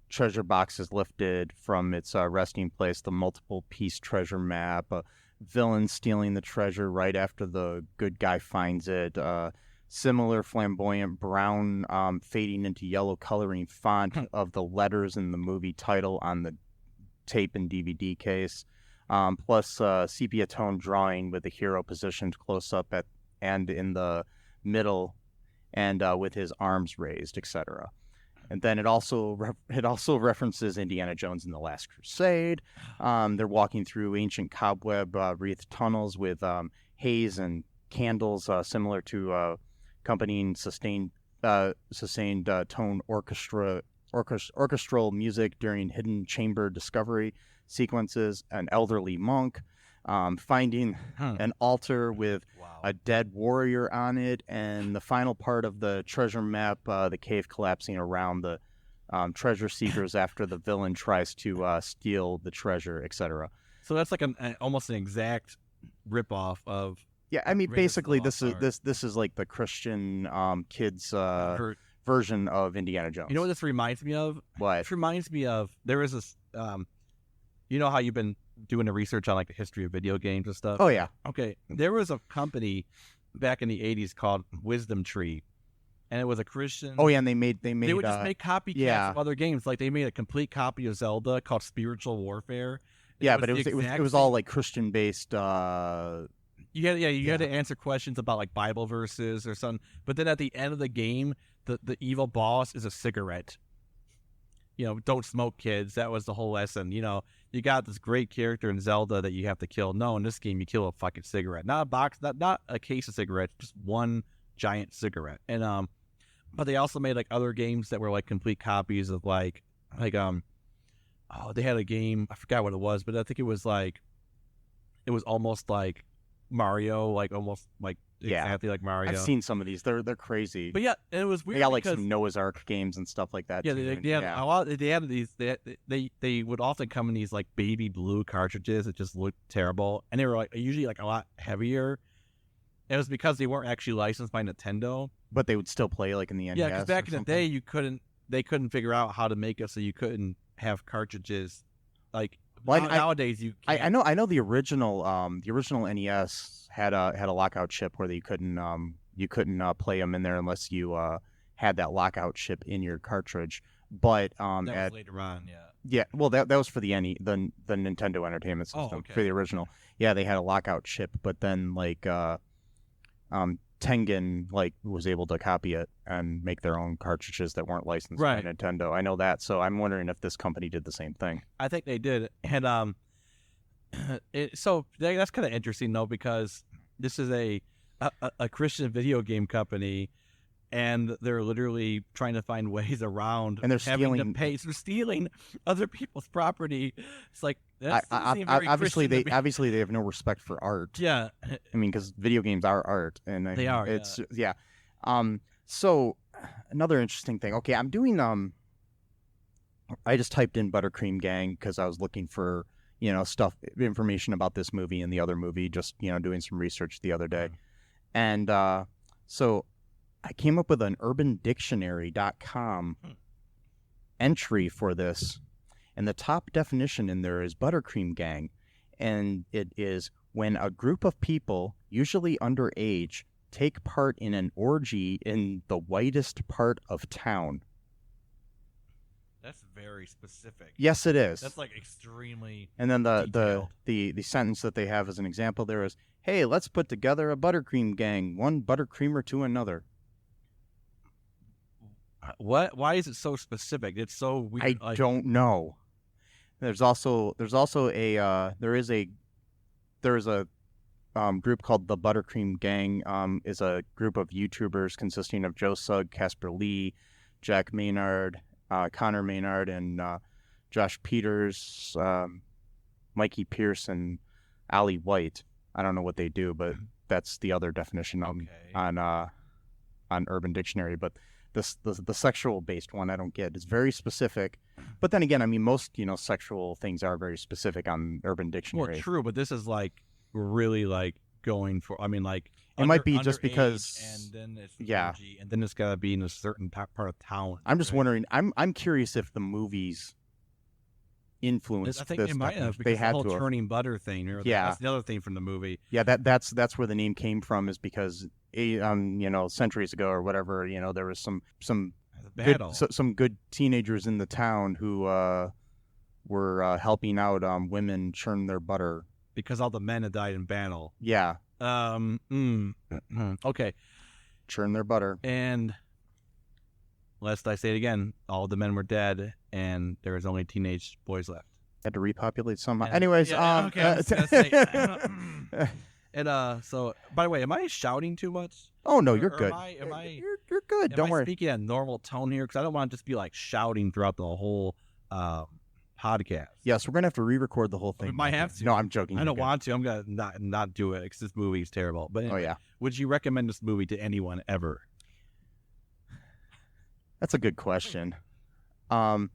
Speaker 2: treasure box is lifted from its resting place, the multiple piece treasure map, a villain stealing the treasure right after the good guy finds it. Similar flamboyant brown fading into yellow coloring font of the letters in the movie title on the tape and DVD case, plus sepia tone drawing with the hero positioned close up and in the middle, and with his arms raised, etc. And then it also references Indiana Jones and the Last Crusade. They're walking through ancient cobweb wreathed tunnels with haze and candles, similar to accompanying sustained tone orchestral music during hidden chamber discovery, sequences, an elderly monk, finding an altar with a dead warrior on it, and the final part of the treasure map, the cave collapsing around the treasure seekers after the villain tries to steal the treasure, etc.
Speaker 3: So that's like almost an exact ripoff of.
Speaker 2: Yeah, I mean,
Speaker 3: Raiders of the
Speaker 2: basically,
Speaker 3: Lost
Speaker 2: this is like the Christian kids version of Indiana Jones.
Speaker 3: You know what this reminds me of?
Speaker 2: What?
Speaker 3: This reminds me of, there was this, you know how you've been doing the research on like the history of video games and stuff?
Speaker 2: Oh, yeah.
Speaker 3: Okay, there was a company back in the 80s called Wisdom Tree, and it was a Christian.
Speaker 2: Oh, yeah, and they
Speaker 3: would just make copycats of other games. Like they made a complete copy of Zelda called Spiritual Warfare.
Speaker 2: Yeah, but it was all like Christian based.
Speaker 3: You had to answer questions about like Bible verses or something. But then at the end of the game, the evil boss is a cigarette. You know, don't smoke, kids. That was the whole lesson. You know, you got this great character in Zelda that you have to kill. No, in this game, you kill a fucking cigarette, not a box, not a case of cigarettes, just one giant cigarette. And but they also made like other games that were like complete copies of like they had a game, I forgot what it was, but I think it was almost like Mario, like almost like exactly like Mario.
Speaker 2: I've seen some of these. They're crazy.
Speaker 3: But yeah, and it was weird.
Speaker 2: They got like some Noah's Ark games and stuff like that.
Speaker 3: Yeah,
Speaker 2: too.
Speaker 3: a lot. They had these. They would often come in these like baby blue cartridges that just looked terrible, and they were like usually like a lot heavier. It was because they weren't actually licensed by Nintendo.
Speaker 2: But they would still play like in the NES.
Speaker 3: Yeah, because back in the day, they couldn't figure out how to make it so you couldn't have cartridges like. Well, nowadays you can't.
Speaker 2: I know the original NES had a lockout chip where you couldn't play them in there unless you had that lockout chip in your cartridge. But
Speaker 3: that was later on, yeah.
Speaker 2: Yeah, well that was for the Nintendo Entertainment System for the original. Yeah, they had a lockout chip, but then like Tengen like was able to copy it and make their own cartridges that weren't licensed by Nintendo. I know that, so I'm wondering if this company did the same thing.
Speaker 3: I think they did, and so that's kind of interesting though, because this is a Christian video game company, and they're literally trying to find ways around,
Speaker 2: and they're
Speaker 3: having to pay. So they're stealing other people's property. It's like
Speaker 2: obviously they have no respect for art.
Speaker 3: Yeah,
Speaker 2: I mean, because video games are art, and
Speaker 3: they are.
Speaker 2: It's So another interesting thing. Okay, I'm doing I just typed in ButterCream Gang because I was looking for information about this movie and the other movie. Just doing some research the other day, and so I came up with an UrbanDictionary.com entry for this, and the top definition in there is ButterCream Gang, and it is when a group of people, usually underage, take part in an orgy in the whitest part of town.
Speaker 3: That's very specific.
Speaker 2: Yes, it is.
Speaker 3: That's like extremely.
Speaker 2: And then
Speaker 3: detailed.
Speaker 2: the sentence that they have as an example there is, "Hey, let's put together a ButterCream Gang, one buttercreamer to another."
Speaker 3: What? Why is it so specific? It's so weird.
Speaker 2: I don't know. There's also a group called the ButterCream Gang. Is a group of YouTubers consisting of Joe Sugg, Casper Lee, Jack Maynard, Connor Maynard, and Josh Peters, Mikey Pierce, and Ali White. I don't know what they do, but that's the other definition on Urban Dictionary. But the sexual based one I don't get. It's very specific, but then again, I mean, most sexual things are very specific on Urban Dictionary.
Speaker 3: Well, true, but this is like really like going for. I mean, like
Speaker 2: it might be just because,
Speaker 3: and then it's orgy, and then it's gotta be in a certain part of town.
Speaker 2: I'm just wondering. I'm curious if the movies influenced.
Speaker 3: I think
Speaker 2: this
Speaker 3: it might have, because
Speaker 2: they had
Speaker 3: the whole
Speaker 2: to
Speaker 3: turning butter thing. That's the other thing from the movie.
Speaker 2: Yeah, that's where the name came from, is because centuries ago or whatever, there was some good teenagers in the town who were helping out women churn their butter
Speaker 3: because all the men had died in battle.
Speaker 2: Yeah.
Speaker 3: Okay.
Speaker 2: Churn their butter.
Speaker 3: And lest I say it again, all the men were dead, and there was only teenage boys left.
Speaker 2: Had to repopulate some. Anyways,
Speaker 3: okay. And so, by the way, am I shouting too much?
Speaker 2: Oh no, you're good. You're good. Don't worry.
Speaker 3: Speaking at normal tone here, because I don't want to just be like shouting throughout the whole podcast.
Speaker 2: Yes, we're gonna have to re-record the whole thing.
Speaker 3: We might have to.
Speaker 2: No, I'm joking.
Speaker 3: I don't want to. I'm gonna not do it because this movie is terrible. But anyway,
Speaker 2: Oh yeah,
Speaker 3: would you recommend this movie to anyone ever?
Speaker 2: that's a good question. I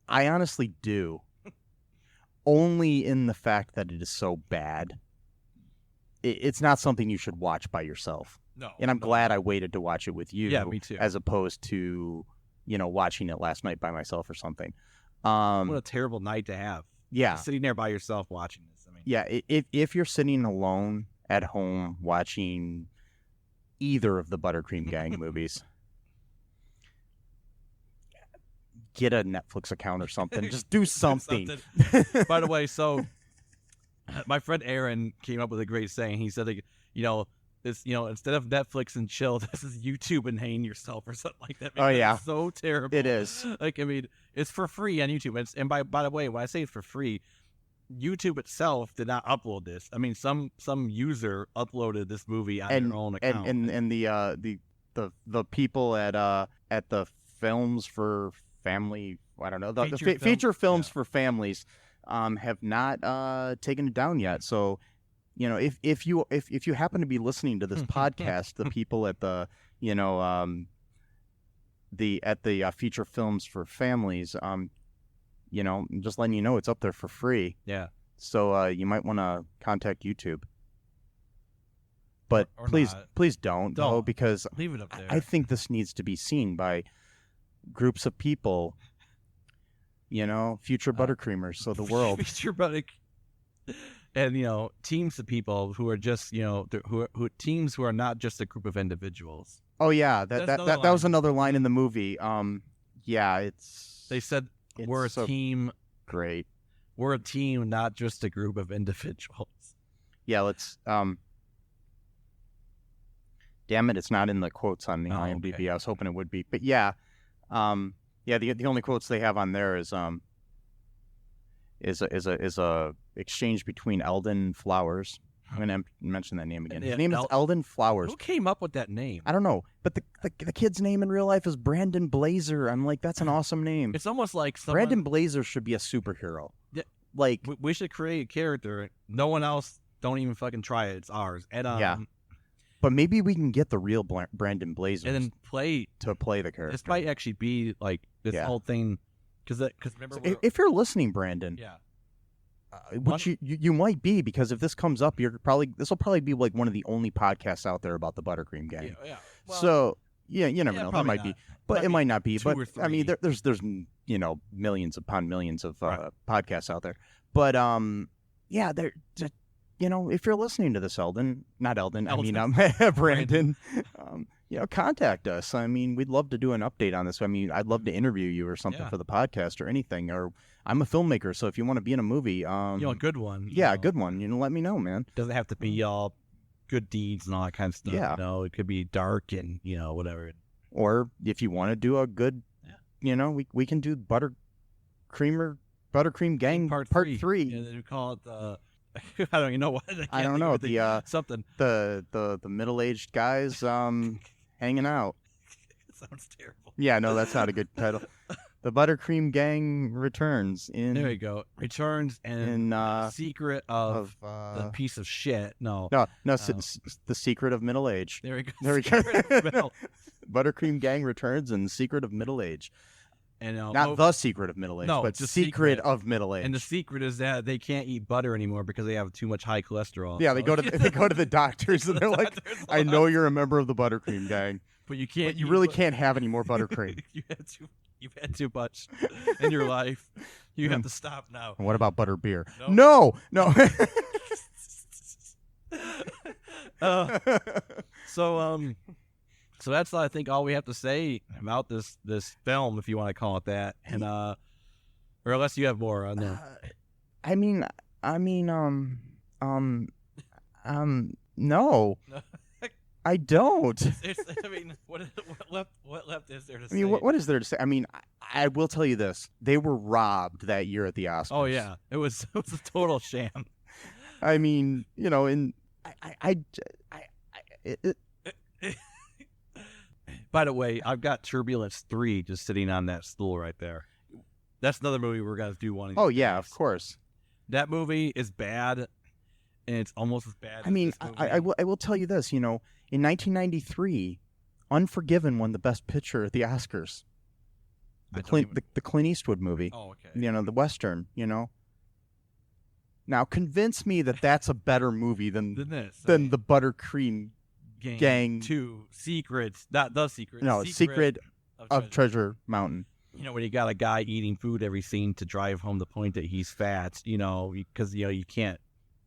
Speaker 2: honestly do. Only in the fact that it is so bad. It's not something you should watch by yourself.
Speaker 3: No.
Speaker 2: And I'm glad I waited to watch it with you.
Speaker 3: Yeah, me too.
Speaker 2: As opposed to, watching it last night by myself or something.
Speaker 3: What a terrible night to have.
Speaker 2: Yeah.
Speaker 3: Just sitting there by yourself watching this. I mean,
Speaker 2: Yeah, if you're sitting alone at home watching either of the ButterCream Gang movies, get a Netflix account or something. Just do something.
Speaker 3: By the way, so my friend Aaron came up with a great saying. He said, this, instead of Netflix and chill, this is YouTube and hang yourself or something like that.
Speaker 2: Oh, yeah.
Speaker 3: It's so terrible.
Speaker 2: It is.
Speaker 3: Like, I mean, it's for free on YouTube. And by the way, when I say it's for free, YouTube itself did not upload this. I mean, some user uploaded this movie on their own account.
Speaker 2: And the people at the Films for Family, I don't know, the feature films for families have not taken it down yet. So, if you happen to be listening to this podcast, the people at the feature films for families, I'm just letting you know it's up there for free.
Speaker 3: Yeah.
Speaker 2: So you might want to contact YouTube. But
Speaker 3: or
Speaker 2: please
Speaker 3: not.
Speaker 2: don't, though, because
Speaker 3: Leave it up there.
Speaker 2: I think this needs to be seen by groups of people. Future ButterCreamers, so the world.
Speaker 3: Future butter, and teams of people who are just teams who are not just a group of individuals.
Speaker 2: Oh yeah, that was another line in the movie. Yeah,
Speaker 3: they said we're a team.
Speaker 2: Great.
Speaker 3: We're a team, not just a group of individuals.
Speaker 2: Yeah, let's. Damn it, it's not in the quotes on the IMDb.
Speaker 3: Okay.
Speaker 2: I was hoping it would be, but yeah. The only quotes they have on there is a exchange between Eldon Flowers. I'm gonna mention that name again. His name is Eldon Flowers.
Speaker 3: Who came up with that name?
Speaker 2: I don't know, but the kid's name in real life is Brandon Blazer. I'm like, that's an awesome name.
Speaker 3: It's almost like
Speaker 2: Brandon Blazer should be a superhero.
Speaker 3: Yeah,
Speaker 2: like
Speaker 3: we should create a character. No one else. Don't even fucking try it. It's ours. And
Speaker 2: yeah. But maybe we can get the real Brandon Blazer
Speaker 3: and then play
Speaker 2: the character.
Speaker 3: This might actually be like this whole thing, because remember,
Speaker 2: so if you're listening, Brandon, which you might be, because if this comes up, this will probably be like one of the only podcasts out there about the ButterCream Gang.
Speaker 3: Yeah. Well,
Speaker 2: so you never know. That might be, but it might not be. But I mean, there's millions upon millions of podcasts out there. But they're. If you're listening to this, Brandon, contact us. I mean, we'd love to do an update on this. I mean, I'd love to interview you or something for the podcast or anything. Or I'm a filmmaker, so if you want to be in a movie, a good one. Yeah, a good one. Let me know, man.
Speaker 3: Doesn't have to be all good deeds and all that kind of stuff.
Speaker 2: Yeah.
Speaker 3: It could be dark and whatever.
Speaker 2: Or if you want to do a good, we can do ButterCream Gang Part 3.
Speaker 3: Yeah, they call it the. I don't even know what.
Speaker 2: I don't know
Speaker 3: something.
Speaker 2: The middle-aged guys hanging out.
Speaker 3: Sounds terrible.
Speaker 2: Yeah, no, that's not a good title. The ButterCream Gang returns in.
Speaker 3: There you go. Returns and secret of the piece of shit. No.
Speaker 2: The secret of middle age.
Speaker 3: There we go.
Speaker 2: There we go. ButterCream Gang returns and secret of middle age. And not the secret of middle age, but the secret of middle age.
Speaker 3: And the secret is that they can't eat butter anymore because they have too much high cholesterol.
Speaker 2: Yeah, they go to the doctors and they're like, "I know you're a member of the ButterCream Gang,
Speaker 3: but you can't.
Speaker 2: You really can't have any more buttercream.
Speaker 3: You've had too much in your life. You have to stop now."
Speaker 2: And what about butter beer? No.
Speaker 3: So that's, I think, all we have to say about this film, if you want to call it that, and or unless you have more on there.
Speaker 2: No, I don't.
Speaker 3: What left is there to say?
Speaker 2: I mean, what is there to say? I mean, I will tell you this: they were robbed that year at the Oscars.
Speaker 3: Oh yeah, it was a total sham.
Speaker 2: I mean,
Speaker 3: By the way, I've got Turbulence 3 just sitting on that stool right there. That's another movie we're gonna do one.
Speaker 2: Oh yeah, of course.
Speaker 3: That movie is bad, and it's almost as bad.
Speaker 2: I mean,
Speaker 3: as this movie.
Speaker 2: I will tell you this. You know, in 1993, Unforgiven won the Best Picture at the Oscars. The Clint Eastwood movie.
Speaker 3: Oh, okay.
Speaker 2: You know, the Western. You know. Now, convince me that that's a better movie than the ButterCream Gang
Speaker 3: 2 Secrets, not the Secret.
Speaker 2: No, Secret of Treasure Mountain.
Speaker 3: You know, when you got a guy eating food every scene to drive home the point that he's fat, you know, because, you know, you can't.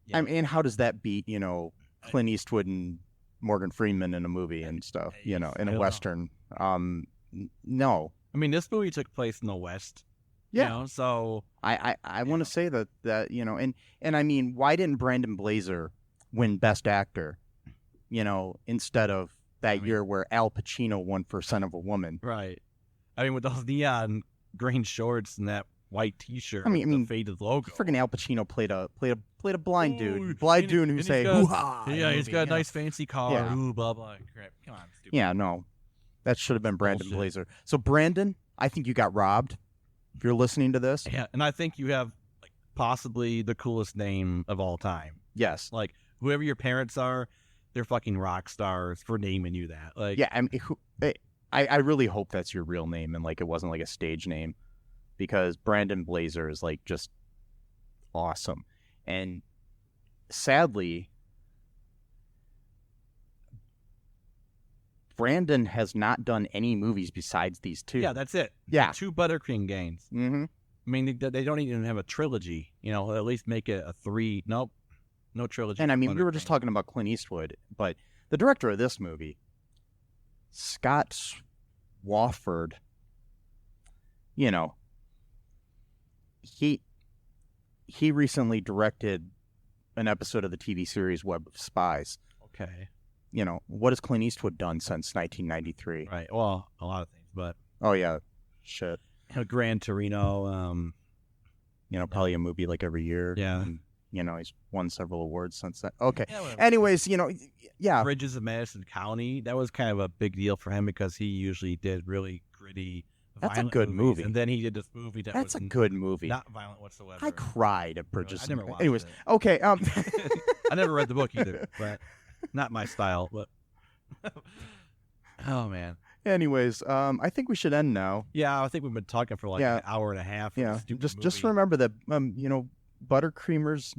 Speaker 3: You know.
Speaker 2: I mean, and how does that beat, you know, Clint Eastwood and Morgan Freeman in a movie and stuff, you know, in a Western? No.
Speaker 3: I mean, this movie took place in the West.
Speaker 2: Yeah.
Speaker 3: You know, so
Speaker 2: I want to say that, you know, and I mean, why didn't Brandon Blazer win Best Actor, you know, instead of that year where Al Pacino won for Son of a Woman?
Speaker 3: Right. I mean, with those neon green shorts and that white T-shirt.
Speaker 2: I mean,
Speaker 3: the faded logo.
Speaker 2: Freaking Al Pacino played a blind dude who say hoo-ha.
Speaker 3: Yeah, he's got a nice fancy car.
Speaker 2: Yeah.
Speaker 3: Ooh, blah blah. Crap. Come on, stupid.
Speaker 2: Yeah, no, that should have been Brandon Blazer. So Brandon, I think you got robbed. If you're listening to this,
Speaker 3: Yeah, and I think you have like possibly the coolest name of all time.
Speaker 2: yes,
Speaker 3: Like whoever your parents are, they're fucking rock stars for naming you that. Like,
Speaker 2: yeah. I mean, I really hope that's your real name and like it wasn't like a stage name, because Brandon Blazer is like just awesome. And sadly, Brandon has not done any movies besides these two.
Speaker 3: yeah, that's it.
Speaker 2: Yeah.
Speaker 3: 2 ButterCream Gangs.
Speaker 2: Mm-hmm.
Speaker 3: I mean, they don't even have a trilogy. You know, at least make it a 3. Nope, no trilogy.
Speaker 2: And I mean, we were
Speaker 3: ButterCream.
Speaker 2: just talking about Clint Eastwood, but the director of this movie, Scott Wofford, you know, he recently directed an episode of the TV series Web of Spies.
Speaker 3: Okay.
Speaker 2: You know, what has Clint Eastwood done since 1993?
Speaker 3: Right. Well, a lot of things, but
Speaker 2: Oh, yeah. Shit.
Speaker 3: Gran Torino.
Speaker 2: You know, probably a movie like every year.
Speaker 3: Yeah.
Speaker 2: And, you know, he's won several awards since then. Okay.
Speaker 3: Yeah, whatever.
Speaker 2: Anyways, you know, yeah.
Speaker 3: Bridges of Madison County. That was kind of a big deal for him because he usually did really gritty.
Speaker 2: That's a
Speaker 3: violent
Speaker 2: good
Speaker 3: movies,
Speaker 2: movie.
Speaker 3: And then he did this movie
Speaker 2: That's
Speaker 3: was
Speaker 2: a good movie.
Speaker 3: not violent whatsoever.
Speaker 2: I cried at Bridges.
Speaker 3: I never watched
Speaker 2: Anyways,
Speaker 3: it.
Speaker 2: okay.
Speaker 3: I never read the book either, but not my style. But oh man.
Speaker 2: Anyways, I think we should end now.
Speaker 3: Yeah, I think we've been talking for like an hour and a half. on
Speaker 2: Yeah.
Speaker 3: this stupid
Speaker 2: Just
Speaker 3: movie.
Speaker 2: remember that you know, ButterCreamers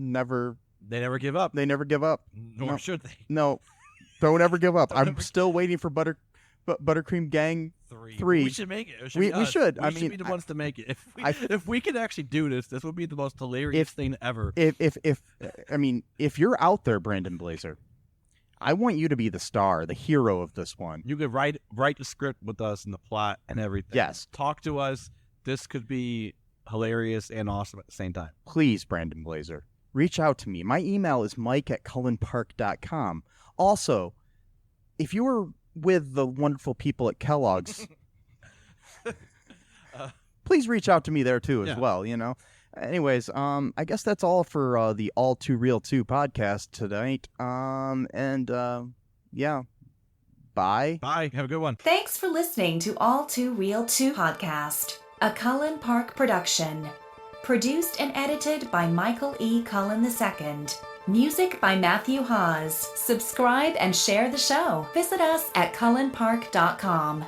Speaker 3: They never give up.
Speaker 2: they never give up.
Speaker 3: Nor
Speaker 2: No.
Speaker 3: should they.
Speaker 2: No. Don't ever give up.
Speaker 3: Don't
Speaker 2: I'm
Speaker 3: ever-
Speaker 2: still waiting for ButterCream Gang 3.
Speaker 3: We should make it. It should
Speaker 2: We
Speaker 3: be us.
Speaker 2: should.
Speaker 3: We
Speaker 2: I
Speaker 3: should
Speaker 2: mean,
Speaker 3: be the ones to make it.
Speaker 2: I-
Speaker 3: If we could actually do this would be the most hilarious thing ever.
Speaker 2: If I mean, if you're out there, Brandon Blazer, I want you to be the star, the hero of this one.
Speaker 3: You could write the script with us and the plot and everything.
Speaker 2: Yes.
Speaker 3: Talk to us. This could be hilarious and awesome at the same time.
Speaker 2: Please, Brandon Blazer, reach out to me. My email is mike@cullenpark.com. Also, if you were with the wonderful people at Kellogg's, please reach out to me there too as well, you know. Anyways, I guess that's all for the ALL2REELTOO podcast tonight. Yeah. Bye.
Speaker 3: Bye. Have a good one.
Speaker 4: Thanks for listening to All Too Real 2 podcast, a Cullen Park production. Produced and edited by Michael E. Cullen II. Music by Matthew Hawes. Subscribe and share the show. Visit us at cullenpark.com.